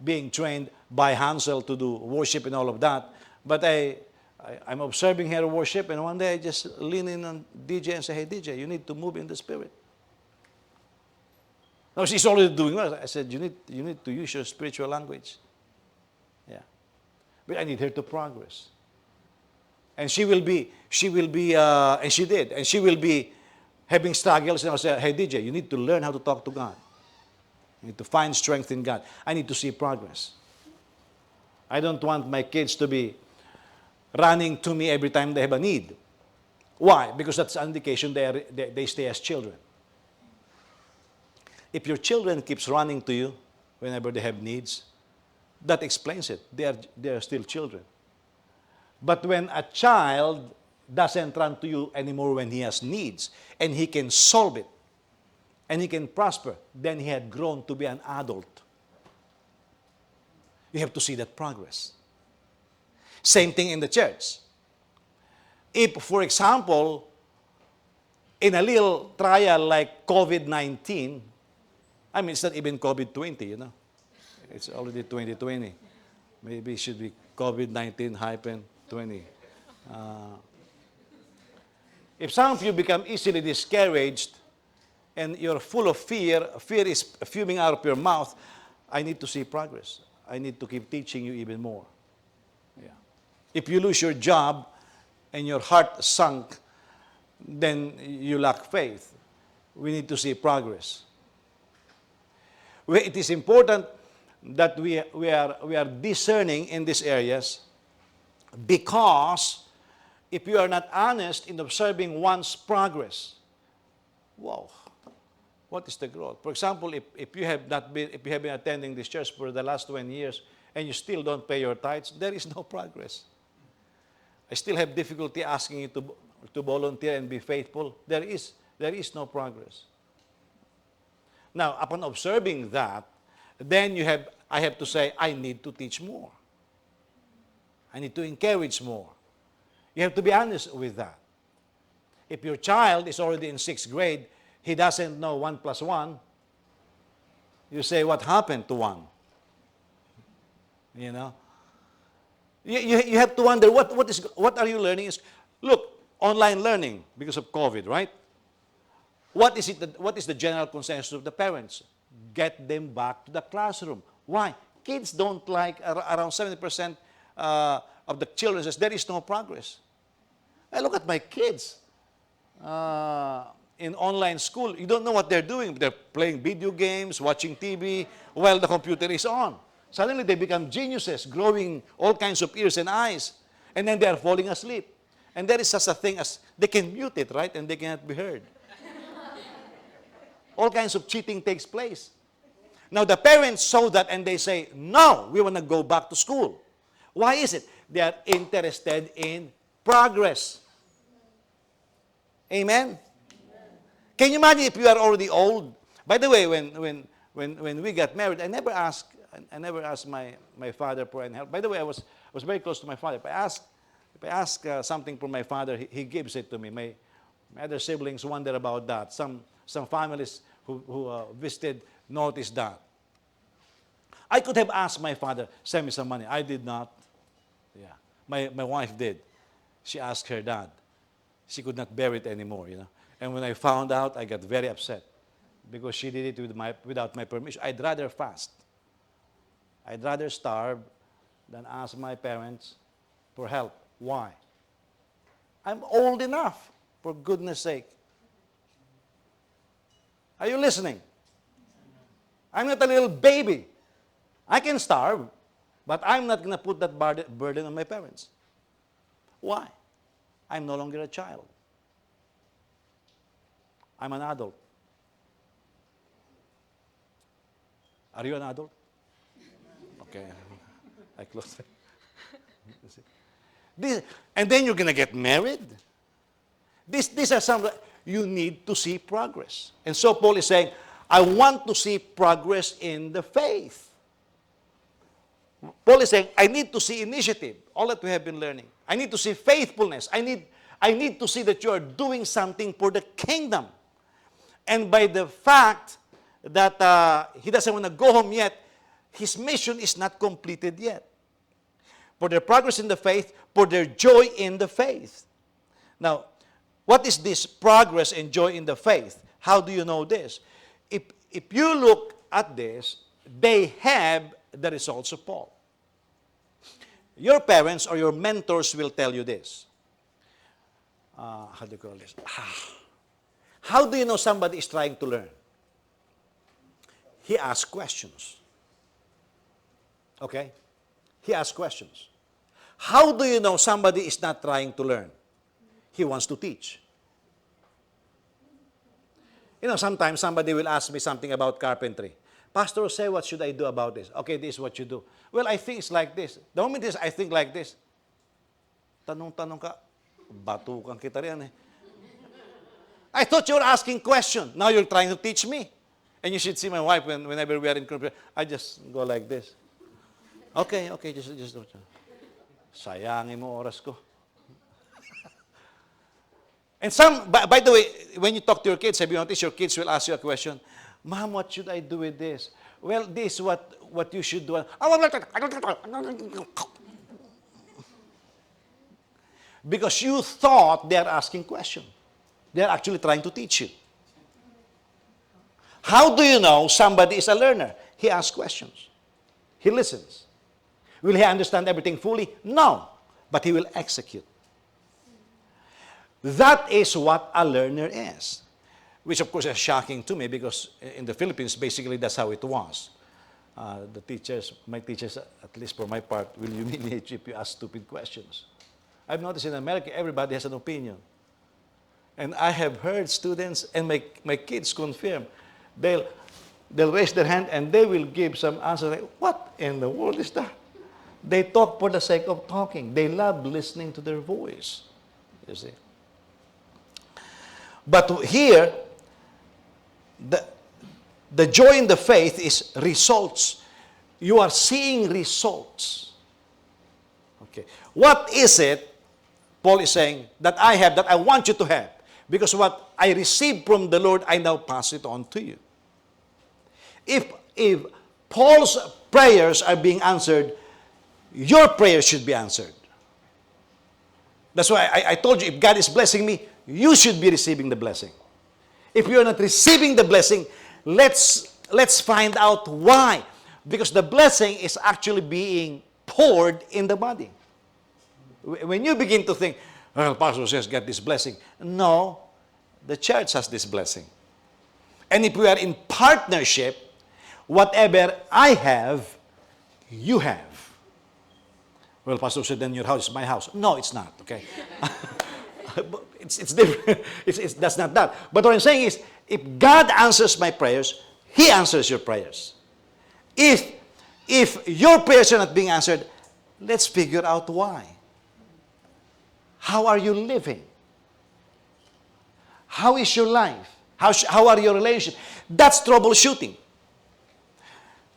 being trained by Hansel to do worship and all of that. But I'm observing her worship, and one day I just lean in on DJ and say, "Hey, DJ, you need to move in the Spirit." No, she's already doing well. I said, you need to use your spiritual language. Yeah. But I need her to progress. And she will be, and she did, and she will be having struggles, and I'll say, "Hey, DJ, you need to learn how to talk to God. You need to find strength in God. I need to see progress. I don't want my kids to be running to me every time they have a need." Why? Because that's an indication they stay as children. If your children keeps running to you whenever they have needs, that explains it. They are still children. But when a child doesn't run to you anymore when he has needs, and he can solve it, and he can prosper, then he had grown to be an adult. You have to see that progress. Same thing in the church. If, for example, in a little trial like COVID-19, I mean, it's not even COVID-20, you know. It's already 2020. Maybe it should be COVID-19-20. If some of you become easily discouraged and you're full of fear is fuming out of your mouth, I need to see progress. I need to keep teaching you even more. Yeah. If you lose your job and your heart sunk, then you lack faith. We need to see progress. It is important that we are discerning in these areas, because if you are not honest in observing one's progress, wow, what is the growth? For example, if you have been attending this church for the last 20 years and you still don't pay your tithes, there is no progress. I still have difficulty asking you to volunteer and be faithful. There is no progress. Now, upon observing that, then I have to say, I need to teach more. I need to encourage more. You have to be honest with that. If your child is already in 6th grade, he doesn't know 1 plus 1, you say, what happened to 1? You know? You have to wonder, what are you learning? Look, online learning because of COVID, right? What is the general consensus of the parents? Get them back to the classroom. Why? Kids don't like, around 70% of the children says, there is no progress. I look at my kids in online school. You don't know what they're doing. They're playing video games, watching TV, while the computer is on. Suddenly they become geniuses, growing all kinds of ears and eyes, and then they are falling asleep. And there is such a thing as, they can mute it, right? And they cannot be heard. All kinds of cheating takes place. Now the parents saw that and they say, no, we want to go back to school. Why is it? They are interested in progress. Amen? Can you imagine if you are already old? By the way, when we got married, I never asked my father for any help. By the way, I was very close to my father. If I ask something from my father, he gives it to me. My other siblings wonder about that. Some families who visited noticed that. I could have asked my father, send me some money. I did not. Yeah. My wife did. She asked her dad. She could not bear it anymore, And when I found out, I got very upset because she did it without my permission. I'd rather fast. I'd rather starve than ask my parents for help. Why? I'm old enough, for goodness sake. Are you listening? I'm not a little baby. I can starve, but I'm not going to put that burden on my parents. Why? I'm no longer a child. I'm an adult. Are you an adult? Okay. I close it. And then you're going to get married. These are some, you need to see progress. And so Paul is saying, I want to see progress in the faith. Paul is saying, I need to see initiative, all that we have been learning. I need to see faithfulness. I need to see that you are doing something for the kingdom. And by the fact that he doesn't want to go home yet, his mission is not completed yet. For their progress in the faith, for their joy in the faith. Now, what is this progress and joy in the faith? How do you know this? If you look at this, they have the results of Paul. Your parents or your mentors will tell you this. How do you call this? How do you know somebody is trying to learn? He asks questions. Okay? He asks questions. How do you know somebody is not trying to learn? He wants to teach. Sometimes somebody will ask me something about carpentry. Pastor, say, what should I do about this? Okay, this is what you do. Well, I think it's like this. The moment is, I think like this. Tanong-tanong ka, batukan kita riyan eh. I thought you were asking question. Now you're trying to teach me. And you should see my wife whenever we are in computer. I just go like this. Okay, just do it. Sayangin mo oras ko. And by the way, when you talk to your kids, have you noticed your kids will ask you a question? Mom, what should I do with this? Well, this is what you should do. Because you thought they are asking question. They are actually trying to teach you. How do you know somebody is a learner? He asks questions. He listens. Will he understand everything fully? No. But he will execute. That is what a learner is. Which, of course, is shocking to me because in the Philippines, basically, that's how it was. My teachers, at least for my part, will humiliate you if you ask stupid questions. I've noticed in America, everybody has an opinion. And I have heard students, and my kids confirm, they'll raise their hand and they will give some answer like, what in the world is that? They talk for the sake of talking. They love listening to their voice. You see. But here, the joy in the faith is results. You are seeing results. Okay. What is it, Paul is saying, that I have, that I want you to have? Because what I received from the Lord, I now pass it on to you. If Paul's prayers are being answered, your prayers should be answered. That's why I told you, if God is blessing me, you should be receiving the blessing. If you're not receiving the blessing, let's find out why. Because the blessing is actually being poured in the body. When you begin to think, well, Pastor says get this blessing. No, the church has this blessing. And if we are in partnership, whatever I have, you have. Well, Pastor said, then your house is my house. No, it's not, okay? It's different. That's not that. But what I'm saying is, if God answers my prayers, He answers your prayers. If your prayers are not being answered, Let's figure out why. How are you living? How is your life? How are your relationships? That's troubleshooting.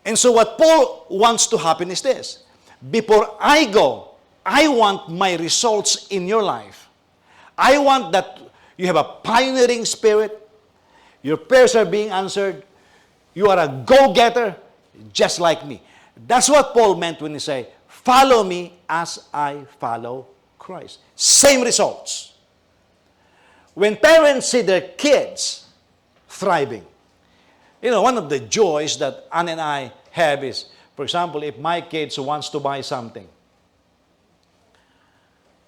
And so what Paul wants to happen is this. Before I go, I want my results in your life. I want that you have a pioneering spirit. Your prayers are being answered. You are a go-getter, just like me. That's what Paul meant when he said, follow me as I follow Christ. Same results. When parents see their kids thriving, one of the joys that Ann and I have is, for example, if my kids wants to buy something,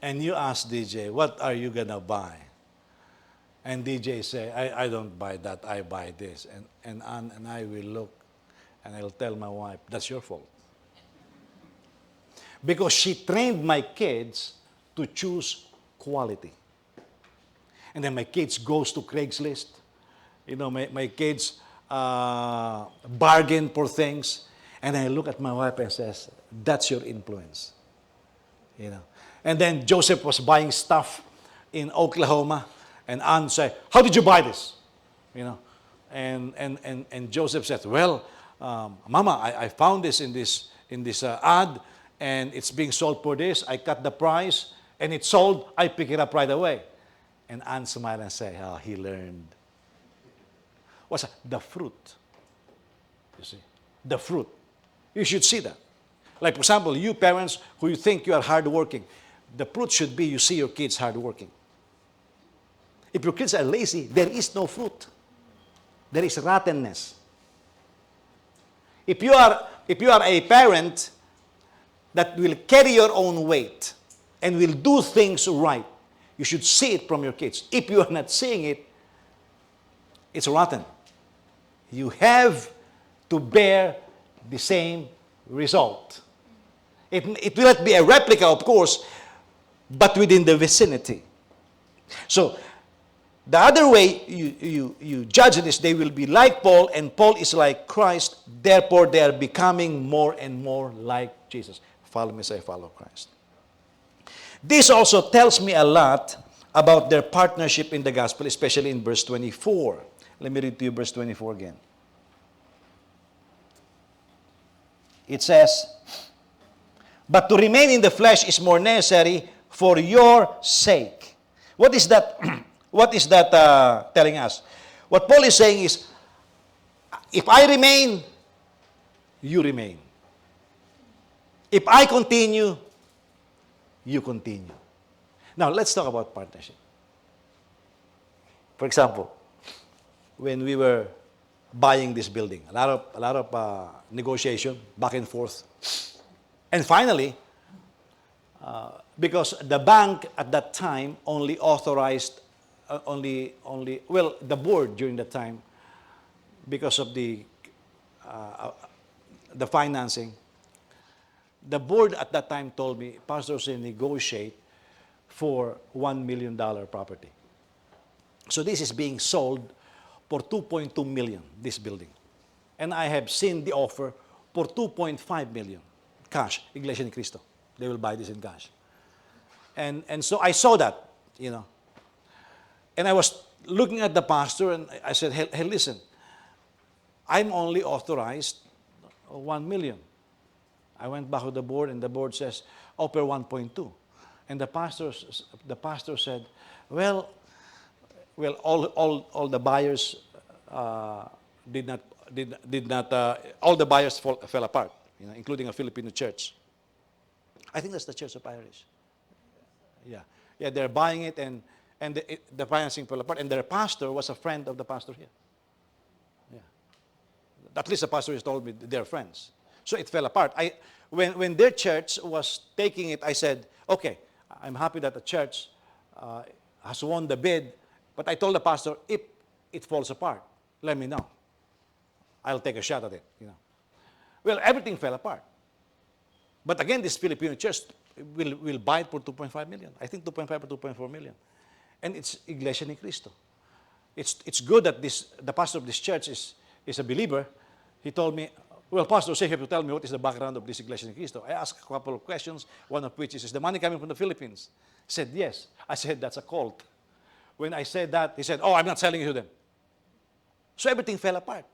and you ask DJ, what are you going to buy? And DJ say, I don't buy that, I buy this. And Ann and I will look, and I'll tell my wife, that's your fault. Because she trained my kids to choose quality. And then my kids goes to Craigslist. My kids bargain for things. And I look at my wife and says, that's your influence. And then Joseph was buying stuff in Oklahoma. And Ann said, how did you buy this? And Joseph said, well, Mama, I found this in this ad. And it's being sold for this. I cut the price. And it's sold. I pick it up right away. And Ann smiled and said, oh, he learned. What's that? The fruit. You see? The fruit. You should see that. Like, for example, you parents who you think you are hardworking, the fruit should be you see your kids hardworking. If your kids are lazy, there is no fruit. There is rottenness. If you are a parent that will carry your own weight and will do things right, you should see it from your kids. If you are not seeing it, it's rotten. You have to bear the same result. It will not be a replica, of course, but within the vicinity. So, the other way you judge this, they will be like Paul, and Paul is like Christ. Therefore, they are becoming more and more like Jesus. Follow me as I follow Christ. This also tells me a lot about their partnership in the gospel, especially in verse 24. Let me read to you verse 24 again. It says, but to remain in the flesh is more necessary for your sake. What is that? What is that telling us? What Paul is saying is, if I remain, you remain. If I continue, you continue. Now, let's talk about partnership. For example, when we were buying this building, a lot of negotiation, back and forth. And finally, because the bank at that time only authorized, the board during that time, because of the financing, the board at that time told me, Pastor, say negotiate for $1 million property. So this is being sold for $2.2 million, this building. And I have seen the offer for $2.5 million, cash, Iglesia ni Cristo. They will buy this in cash. And so I saw that, And I was looking at the pastor and I said, hey, listen, I'm only authorized $1 million. I went back to the board and the board says, offer 1.2. And the pastor said, well, all the buyers did not all the buyers fell apart, including a Filipino church. I think that's the Church of Irish. Yeah, they're buying it and the financing fell apart. And their pastor was a friend of the pastor here. Yeah, at least the pastor has told me they're friends. So it fell apart. When their church was taking it, I said, okay, I'm happy that the church has won the bid. But I told the pastor, if it falls apart, let me know. I'll take a shot at it. Well, everything fell apart. But again, this Filipino church will buy it for 2.5 million. I think 2.5 or 2.4 million. And it's Iglesia ni Cristo. It's good that the pastor of this church is a believer. He told me, Well, Pastor, so you have to tell me what is the background of this Iglesia ni Cristo. I asked a couple of questions, one of which is the money coming from the Philippines? He said, yes. I said, that's a cult. When I said that, he said, oh, I'm not selling it to them. So everything fell apart.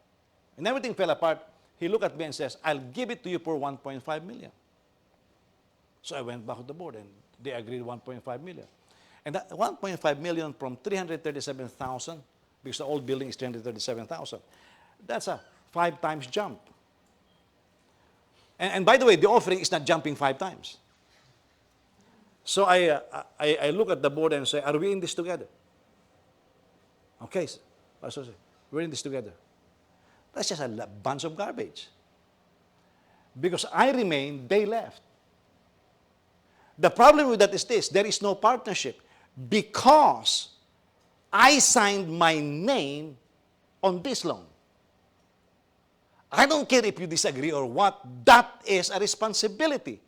And everything fell apart. He looked at me and says, I'll give it to you for 1.5 million. So I went back to the board and they agreed 1.5 million. And that 1.5 million from 337,000, because the old building is 337,000, that's a 5 times jump. And by the way, the offering is not jumping 5 times. So I look at the board and say, are we in this together? Okay, Pastor, we're in this together. That's just a bunch of garbage. Because I remained, they left. The problem with that is this, there is no partnership. Because I signed my name on this loan. I don't care if you disagree or what, that is a responsibility.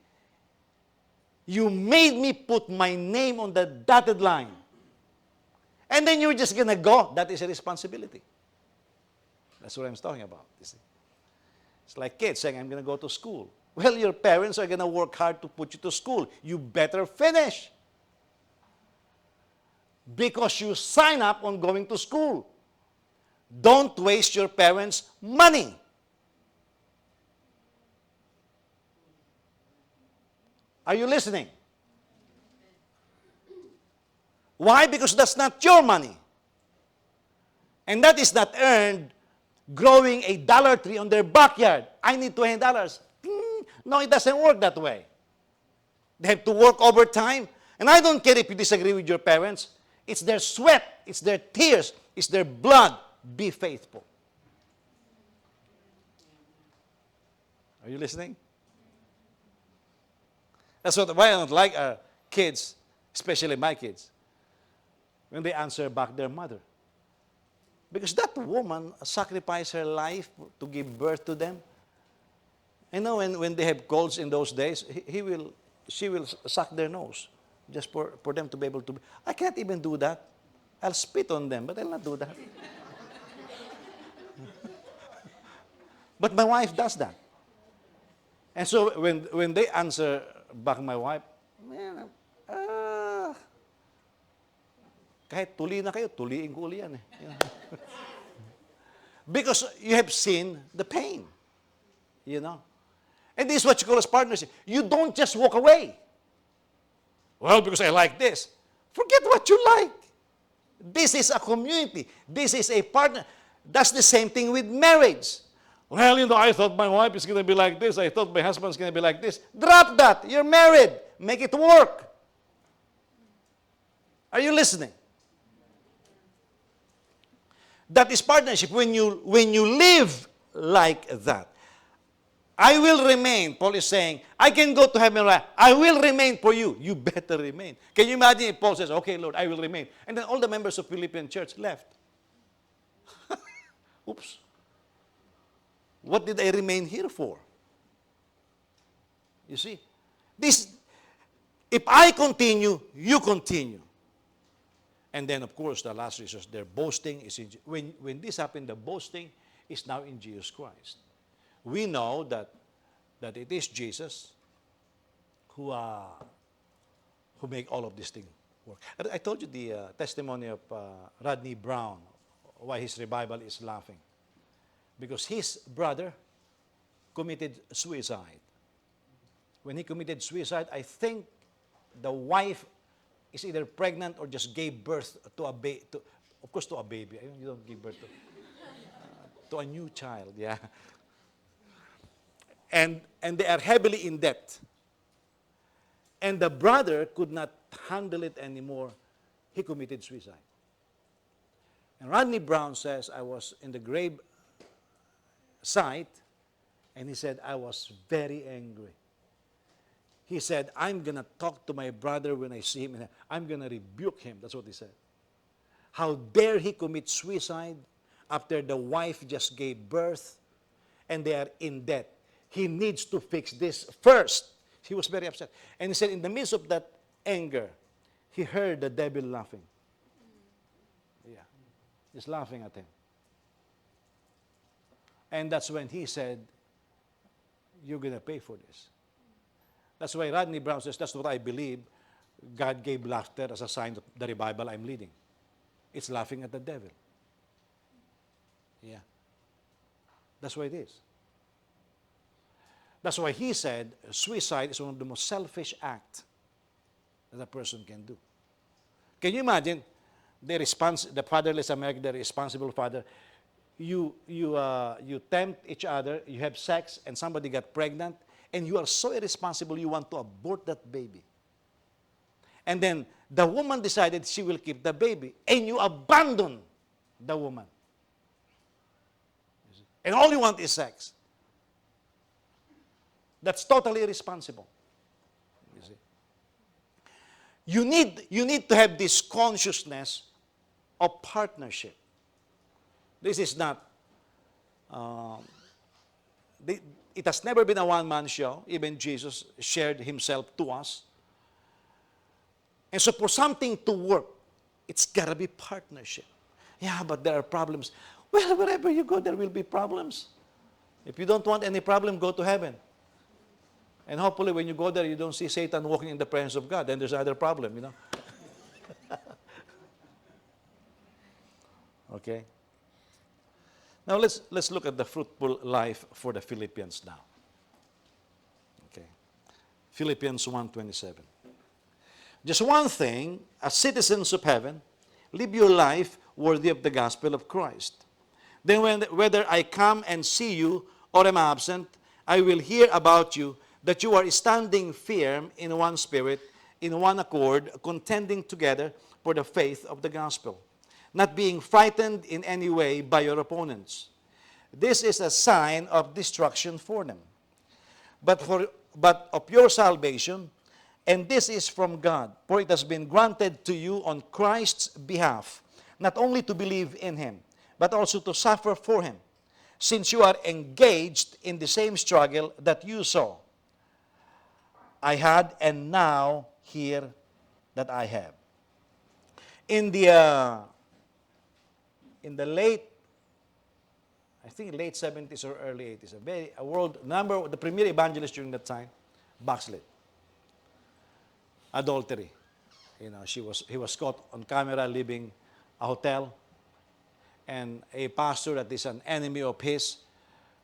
You made me put my name on the dotted line. And then you're just going to go, that is a responsibility. That's what I'm talking about. You see. It's like kids saying, I'm going to go to school. Well, your parents are going to work hard to put you to school. You better finish. Because you sign up on going to school. Don't waste your parents' money. Are you listening? Why? Because that's not your money. And that is not earned growing a dollar tree on their backyard. I need $20. No, it doesn't work that way. They have to work overtime. And I don't care if you disagree with your parents. It's their sweat. It's their tears. It's their blood. Be faithful. Are you listening? That's why I don't like our kids, especially my kids, when they answer back their mother. Because that woman sacrificed her life to give birth to them. You know, when they have colds in those days, she will suck their nose just for them to be able to. I can't even do that. I'll spit on them, but I'll not do that. But my wife does that. And so when they answer back my wife, kahit tuli na kayo, tuliin ko uli yan eh. You know? Because you have seen the pain. You know? And this is what you call as partnership. You don't just walk away. Well, because I like this. Forget what you like. This is a community. This is a partner. That's the same thing with marriage. Well, you know, I thought my wife is going to be like this. I thought my husband is going to be like this. Drop that. You're married. Make it work. Are you listening? That is partnership. When you live like that, I will remain. Paul is saying, I can go to heaven. I will remain for you. You better remain. Can you imagine if Paul says, okay, Lord, I will remain. And then all the members of Philippian church left. Oops. What did I remain here for? You see? If I continue, you continue. And then, of course, the last resource, their boasting is when this happened, the boasting is now in Jesus Christ. We know that it is Jesus who make all of these things work. I told you the testimony of Rodney Brown, why his revival is laughing. Because his brother committed suicide. When he committed suicide, I think the wife is either pregnant or just gave birth to a baby. Of course, to a baby. You don't give birth to a new child. Yeah. And they are heavily in debt. And the brother could not handle it anymore. He committed suicide. And Rodney Brown says, I was in the grave site, and he said, I was very angry. He said, I'm going to talk to my brother when I see him. I'm going to rebuke him. That's what he said. How dare he commit suicide after the wife just gave birth and they are in debt. He needs to fix this first. He was very upset. And he said, in the midst of that anger, he heard the devil laughing. Yeah, he's laughing at him. And that's when he said, you're going to pay for this. That's why Rodney Brown says, that's what I believe. God gave laughter as a sign of the revival I'm leading. It's laughing at the devil. Yeah. That's what it is. That's why he said suicide is one of the most selfish acts that a person can do. Can you imagine the fatherless American, the responsible father, you tempt each other, you have sex, and somebody got pregnant, and you are so irresponsible you want to abort that baby. And then the woman decided she will keep the baby, and you abandon the woman. And all you want is sex. That's totally irresponsible. You see? You need to have this consciousness of partnership. This is not, it has never been a one-man show. Even Jesus shared himself to us. And so for something to work, it's got to be partnership. Yeah, but there are problems. Well, wherever you go, there will be problems. If you don't want any problem, go to heaven. And hopefully when you go there, you don't see Satan walking in the presence of God. Then there's another problem, you know. Okay. Now let's look at the fruitful life for the Philippians now. Okay. Philippians 1:27. Just one thing, as citizens of heaven, live your life worthy of the gospel of Christ. Then whether I come and see you or am absent, I will hear about you, that you are standing firm in one spirit, in one accord, contending together for the faith of the gospel, not being frightened in any way by your opponents. This is a sign of destruction for them, but of your salvation, and this is from God, for it has been granted to you on Christ's behalf, not only to believe in him, but also to suffer for him, since you are engaged in the same struggle that you saw I had, and now hear that I have. In the late, I think late 70s or early 80s, the premier evangelist during that time, backslid. Adultery. You know, he was caught on camera leaving a hotel, and a pastor that is an enemy of his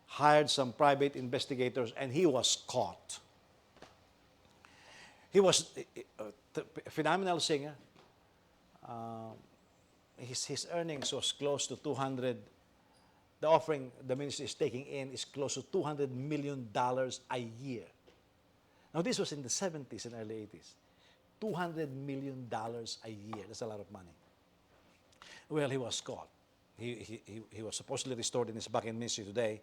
hired some private investigators, and he was caught. He was a phenomenal singer. His earnings was close to 200. The offering the ministry is taking in is close to $200 million a year. Now this was in the 70s and early 80s. $200 million a year. That's a lot of money. Well, he was caught. He was supposedly restored in his back in ministry today.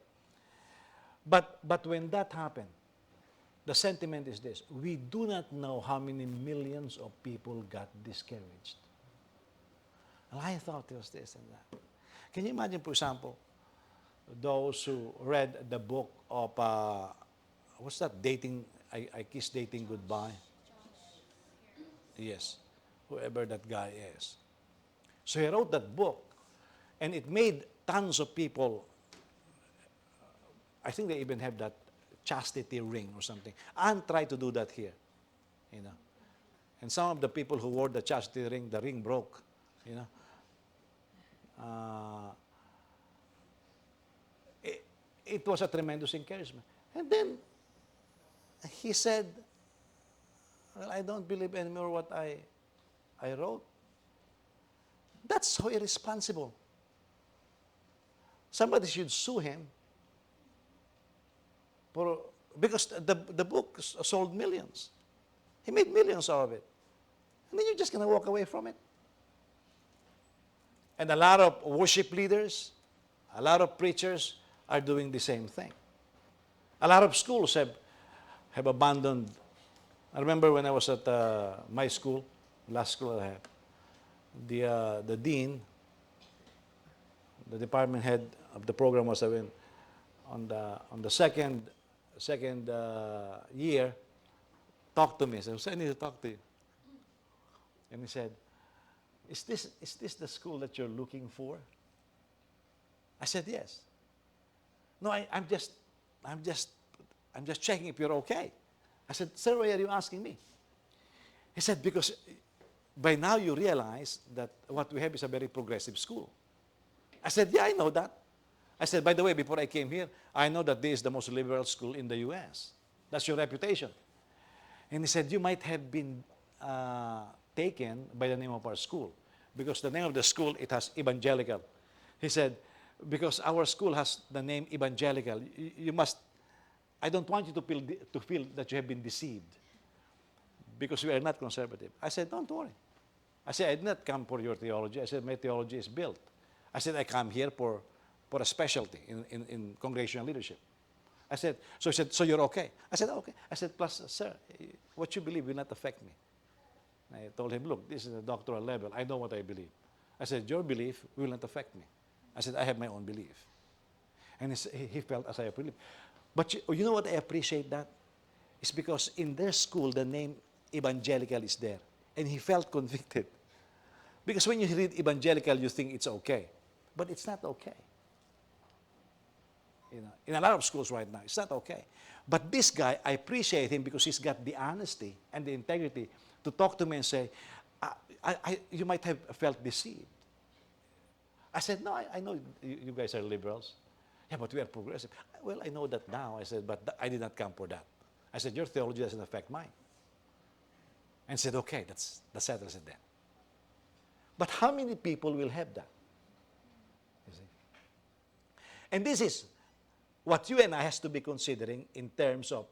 But when that happened, the sentiment is this: we do not know how many millions of people got discouraged. And I thought it was this and that. Can you imagine, for example, those who read the book of, what's that, Dating, I Kiss Dating Goodbye? Yes, whoever that guy is. So he wrote that book, and it made tons of people, I think they even have that chastity ring or something. And try to do that here, you know. And some of the people who wore the chastity ring, the ring broke, you know. It was a tremendous encouragement. And then he said, well, I don't believe anymore what I wrote. That's so irresponsible. Somebody should sue him because the book sold millions. He made millions out of it. And then you're just going to walk away from it. And a lot of worship leaders, a lot of preachers are doing the same thing. A lot of schools have abandoned. I remember when I was at my school, last school I had, the dean, the department head of the program was on the second year, talked to me. I said, I need to talk to you. And he said, is this the school that you're looking for? I said, yes. No, I'm just checking if you're okay. I said, sir, why are you asking me? He said, because by now you realize that what we have is a very progressive school. I said, yeah, I know that. I said, by the way, before I came here, I know that this is the most liberal school in the U.S. That's your reputation. And he said, you might have been taken by the name of our school, because the name of the school, it has evangelical. He said, because our school has the name evangelical, you must, I don't want you to feel that you have been deceived, because we are not conservative. I said, don't worry. I said, I did not come for your theology. I said, my theology is built. I said, I come here for a specialty in congregational leadership. I said, so he said, so you're okay? I said, okay. I said, plus, sir, what you believe will not affect me. I told him, look, this is a doctoral level. I know what I believe. I said, your belief will not affect me. I said, I have my own belief. And he felt as I believe. But you know what I appreciate that? It's because in their school, the name evangelical is there. And he felt convicted. Because when you read evangelical, you think it's okay. But it's not okay. You know, in a lot of schools right now, it's not okay. But this guy, I appreciate him because he's got the honesty and the integrity to talk to me and say, you might have felt deceived. I said, no, I know you guys are liberals. Yeah, but we are progressive. Well, I know that now. I said, but I did not come for that. I said, your theology doesn't affect mine. And said, okay, that settles it then. But how many people will have that? You see? And this is what you and I has to be considering in terms of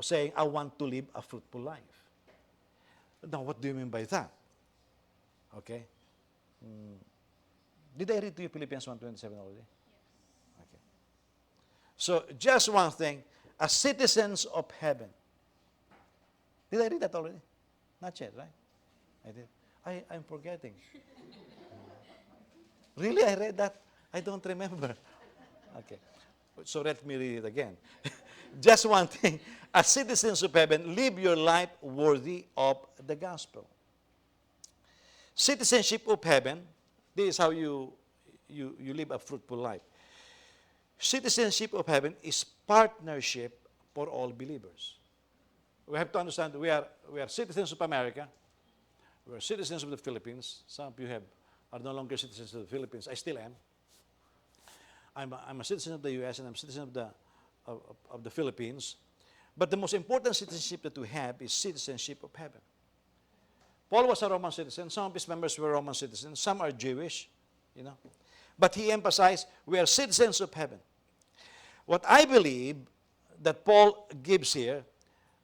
saying, I want to live a fruitful life. Now, what do you mean by that? Okay. Did I read to you Philippians 1:27 already? Yes. Okay. So, just one thing, as citizens of heaven. Did I read that already? Not yet, right? I did. I'm forgetting. Really, I read that? I don't remember. Okay. So let me read it again. Just one thing. As citizens of heaven, live your life worthy of the gospel. Citizenship of heaven, this is how you live a fruitful life. Citizenship of heaven is partnership for all believers. We have to understand we are citizens of America. We are citizens of the Philippines. Some of you are no longer citizens of the Philippines. I still am. I'm a citizen of the U.S. and I'm a citizen of the Philippines. But the most important citizenship that we have is citizenship of heaven. Paul was a Roman citizen. Some of his members were Roman citizens. Some are Jewish, you know. But he emphasized we are citizens of heaven. What I believe that Paul gives here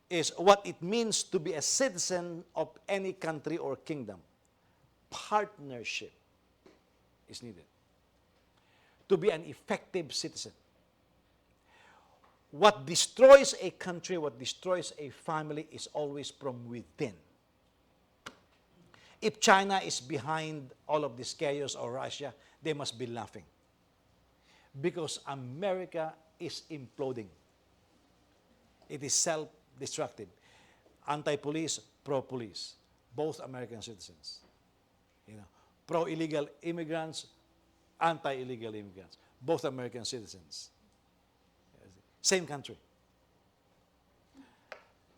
is what it means to be a citizen of any country or kingdom. Partnership is needed to be an effective citizen. What destroys a country, what destroys a family is always from within. If China is behind all of this chaos or Russia, they must be laughing. Because America is imploding. It is self-destructive. Anti-police, pro-police. Both American citizens. You know, pro-illegal immigrants, anti-illegal immigrants. Both American citizens. Same country.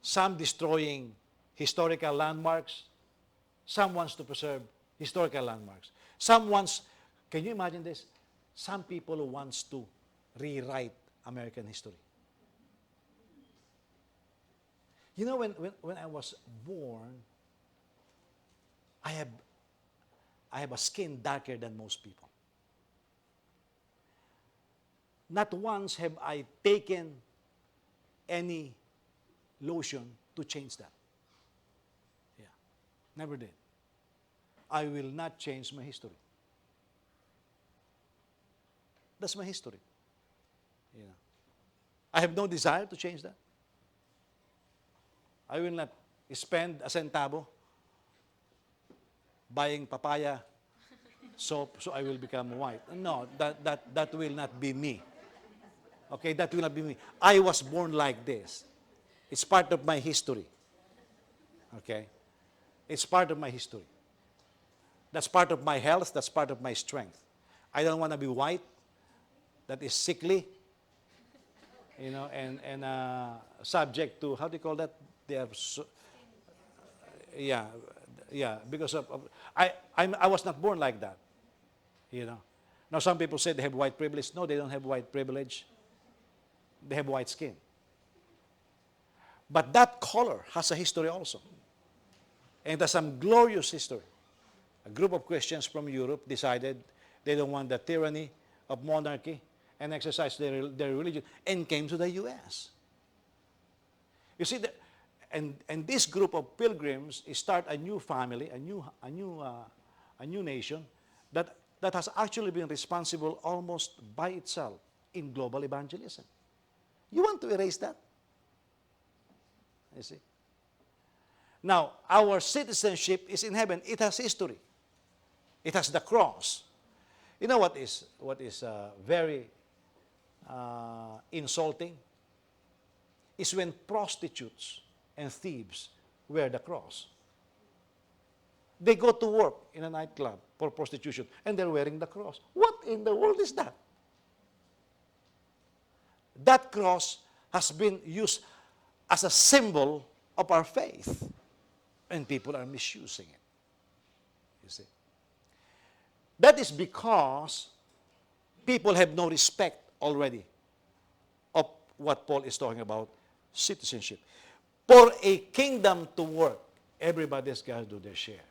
Some destroying historical landmarks. Some wants to preserve historical landmarks. Some wants, can you imagine this? Some people who wants to rewrite American history. You know, when I was born, I have a skin darker than most people. Not once have I taken any lotion to change that. Yeah, never did. I will not change my history. That's my history. You know, I have no desire to change that. I will not spend a centavo buying papaya soap so I will become white. No, that will not be me. Okay, that will not be me. I was born like this. It's part of my history. Okay? It's part of my history. That's part of my health. That's part of my strength. I don't want to be white. That is sickly. and subject to, how do you call that? They are, yeah, yeah, because I was not born like that, you know. Now some people say they have white privilege. No, they don't have white privilege. They have white skin. But that color has a history also. And it has some glorious history. A group of Christians from Europe decided they don't want the tyranny of monarchy and exercise their religion and came to the U.S. You see, and this group of pilgrims start a new family, a new nation that has actually been responsible almost by itself in global evangelism. You want to erase that? You see? Now, our citizenship is in heaven. It has history. It has the cross. You know what is very insulting? Is when prostitutes and thieves wear the cross. They go to work in a nightclub for prostitution and they're wearing the cross. What in the world is that? That cross has been used as a symbol of our faith, and people are misusing it. You see? That is because people have no respect already of what Paul is talking about, citizenship. For a kingdom to work, everybody's got to do their share.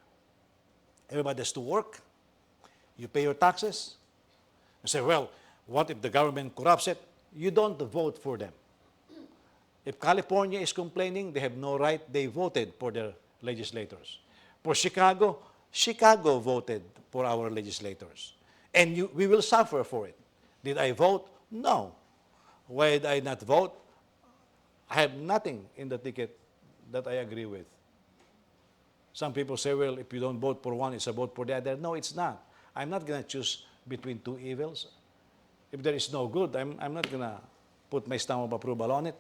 Everybody has to work. You pay your taxes. You say, well, what if the government corrupts it? You don't vote for them. If California is complaining, they have no right. They voted for their legislators. For Chicago, Chicago voted for our legislators. And we will suffer for it. Did I vote? No. Why did I not vote? I have nothing in the ticket that I agree with. Some people say, well, if you don't vote for one, it's a vote for the other. No, it's not. I'm not going to choose between two evils. If there is no good, I'm not going to put my stamp of approval on it.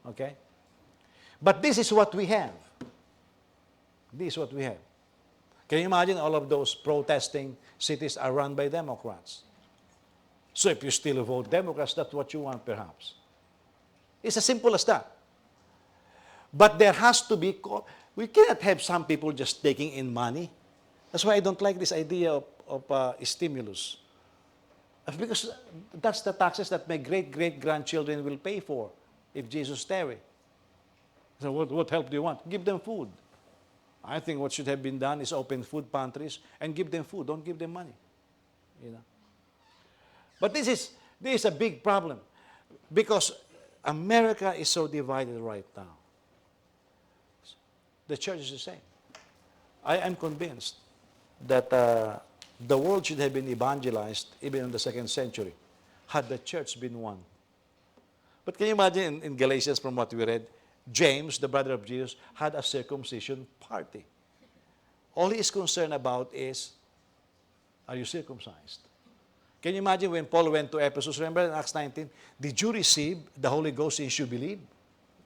Okay? But this is what we have. This is what we have. Can you imagine all of those protesting cities are run by Democrats? So if you still vote Democrats, that's what you want perhaps. It's as simple as that. But there has to be, we cannot have some people just taking in money. That's why I don't like this idea of stimulus. Because that's the taxes that my great-great-grandchildren will pay for if Jesus tarry. So what help do you want? Give them food. I think what should have been done is open food pantries and give them food. Don't give them money. You know. But this is a big problem because America is so divided right now. The church is the same. I am convinced that the world should have been evangelized even in the 2nd century had the church been one. But can you imagine in Galatians from what we read, James, the brother of Jesus, had a circumcision party. All he is concerned about is, are you circumcised? Can you imagine when Paul went to Ephesus, remember in Acts 19, did you receive the Holy Ghost since you believed?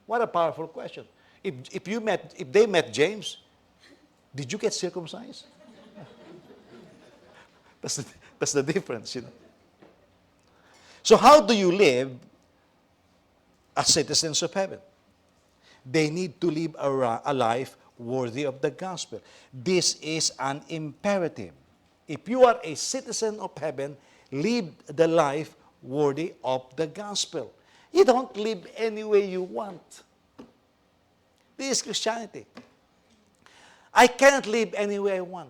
What a powerful question. If they met James, did you get circumcised? That's the difference, you know. So how do you live as citizens of heaven? They need to live a life worthy of the gospel. This is an imperative. If you are a citizen of heaven, live the life worthy of the gospel. You don't live any way you want. This is Christianity. I cannot live any way I want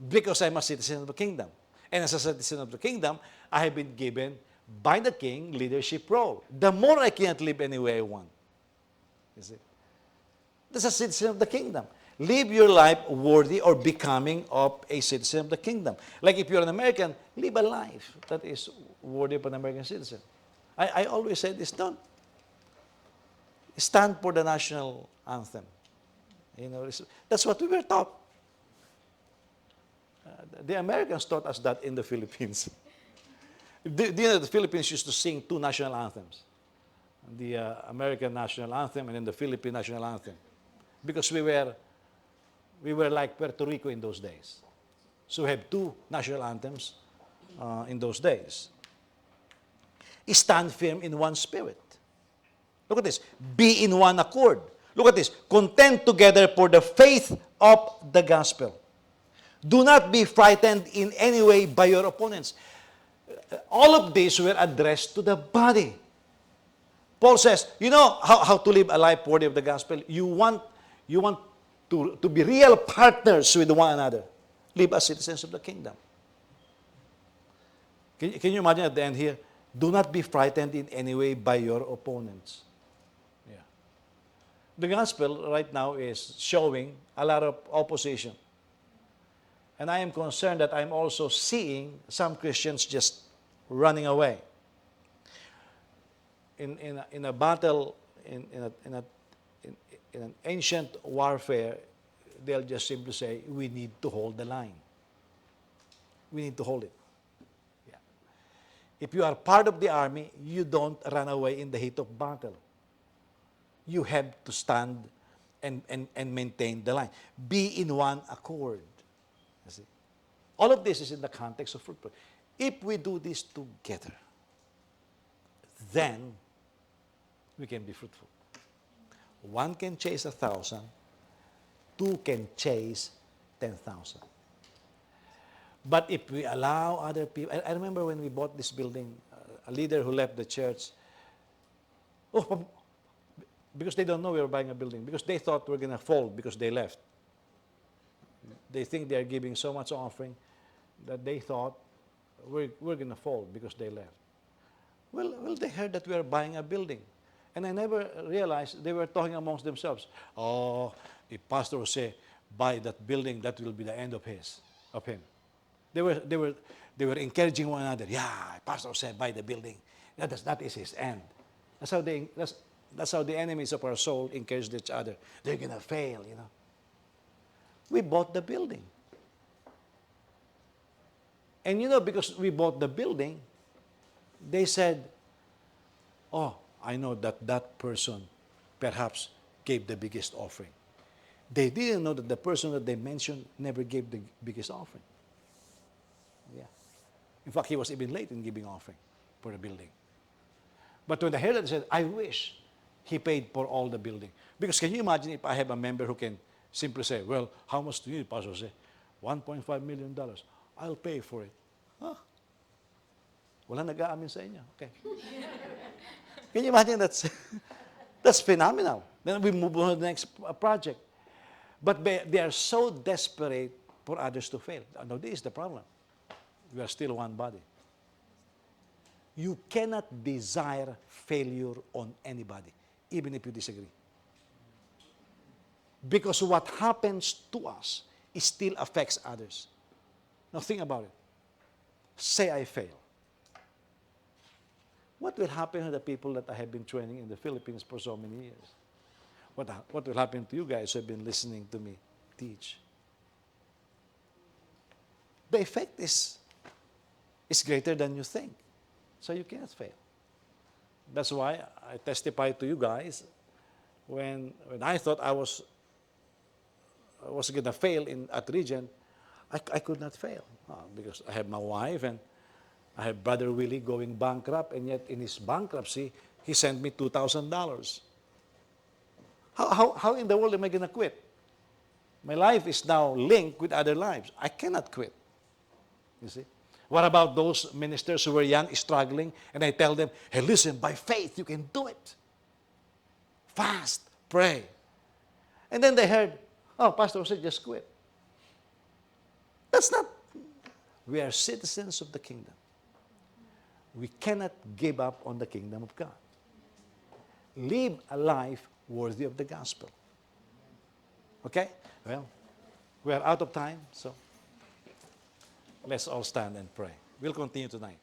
because I'm a citizen of the kingdom. And as a citizen of the kingdom, I have been given by the king leadership role. The more I can't live any way I want. You see? That's a citizen of the kingdom. Live your life worthy or becoming of a citizen of the kingdom. Like if you're an American, live a life that is worthy of an American citizen. I always say this, don't stand for the national anthem. You know, that's what we were taught. The Americans taught us that in the Philippines. Do you know the Philippines used to sing two national anthems? The American national anthem and then the Philippine national anthem. Because we were like Puerto Rico in those days. So we have two national anthems in those days. stand firm in one spirit. Look at this. Be in one accord. Look at this. Contend together for the faith of the gospel. Do not be frightened in any way by your opponents. All of these were addressed to the body. Paul says, you know how to live a life worthy of the gospel? You want to be real partners with one another. Live as citizens of the kingdom. Can you imagine at the end here? Do not be frightened in any way by your opponents. Yeah. The gospel right now is showing a lot of opposition. And I am concerned that I'm also seeing some Christians just running away. In a battle, in an ancient warfare, they'll just simply say, we need to hold the line. We need to hold it. Yeah. If you are part of the army, you don't run away in the heat of battle. You have to stand and maintain the line. Be in one accord. You see? All of this is in the context of fruitfulness. If we do this together, then we can be fruitful. One can chase 1,000, two can chase 10,000. But if we allow other people, I remember when we bought this building, a leader who left the church, because they don't know we were buying a building, because they thought we're going to fold because they left. They think they're giving so much offering that they thought we're going to fold because they left. Well, they heard that we are buying a building. And I never realized they were talking amongst themselves. Oh, if Pastor will say, buy that building, that will be the end of him. They were encouraging one another. Yeah, Pastor said, buy the building. That is his end. That's how the enemies of our soul encourage each other. They're going to fail, you know. We bought the building. And you know, because we bought the building, they said, oh, I know that person perhaps gave the biggest offering. They didn't know that the person that they mentioned never gave the biggest offering. Yeah. In fact, he was even late in giving offering for the building. But when they heard it, they said, I wish he paid for all the building. Because can you imagine if I have a member who can simply say, well, how much do you need, Pastor? Say, $1.5 million. I'll pay for it. Huh? Wala nag-aamin sa inyo. Okay. Can you imagine that's phenomenal? Then we move on to the next project. But they are so desperate for others to fail. Now, this is the problem. We are still one body. You cannot desire failure on anybody, even if you disagree. Because what happens to us, it still affects others. Now think about it. Say I fail. What will happen to the people that I have been training in the Philippines for so many years? What will happen to you guys who have been listening to me teach? The effect is greater than you think. So you cannot fail. That's why I testify to you guys when I thought I was going to fail at Regent, I could not fail because I have my wife and I have Brother Willie going bankrupt, and yet in his bankruptcy, he sent me $2,000. How in the world am I going to quit? My life is now linked with other lives. I cannot quit. You see? What about those ministers who were young, struggling, and I tell them, hey, listen, by faith, you can do it. Fast, pray. And then they heard, oh, Pastor said, just quit. That's not. We are citizens of the kingdom. We cannot give up on the kingdom of God. Live a life worthy of the gospel. Okay? Well, we are out of time, so let's all stand and pray. We'll continue tonight.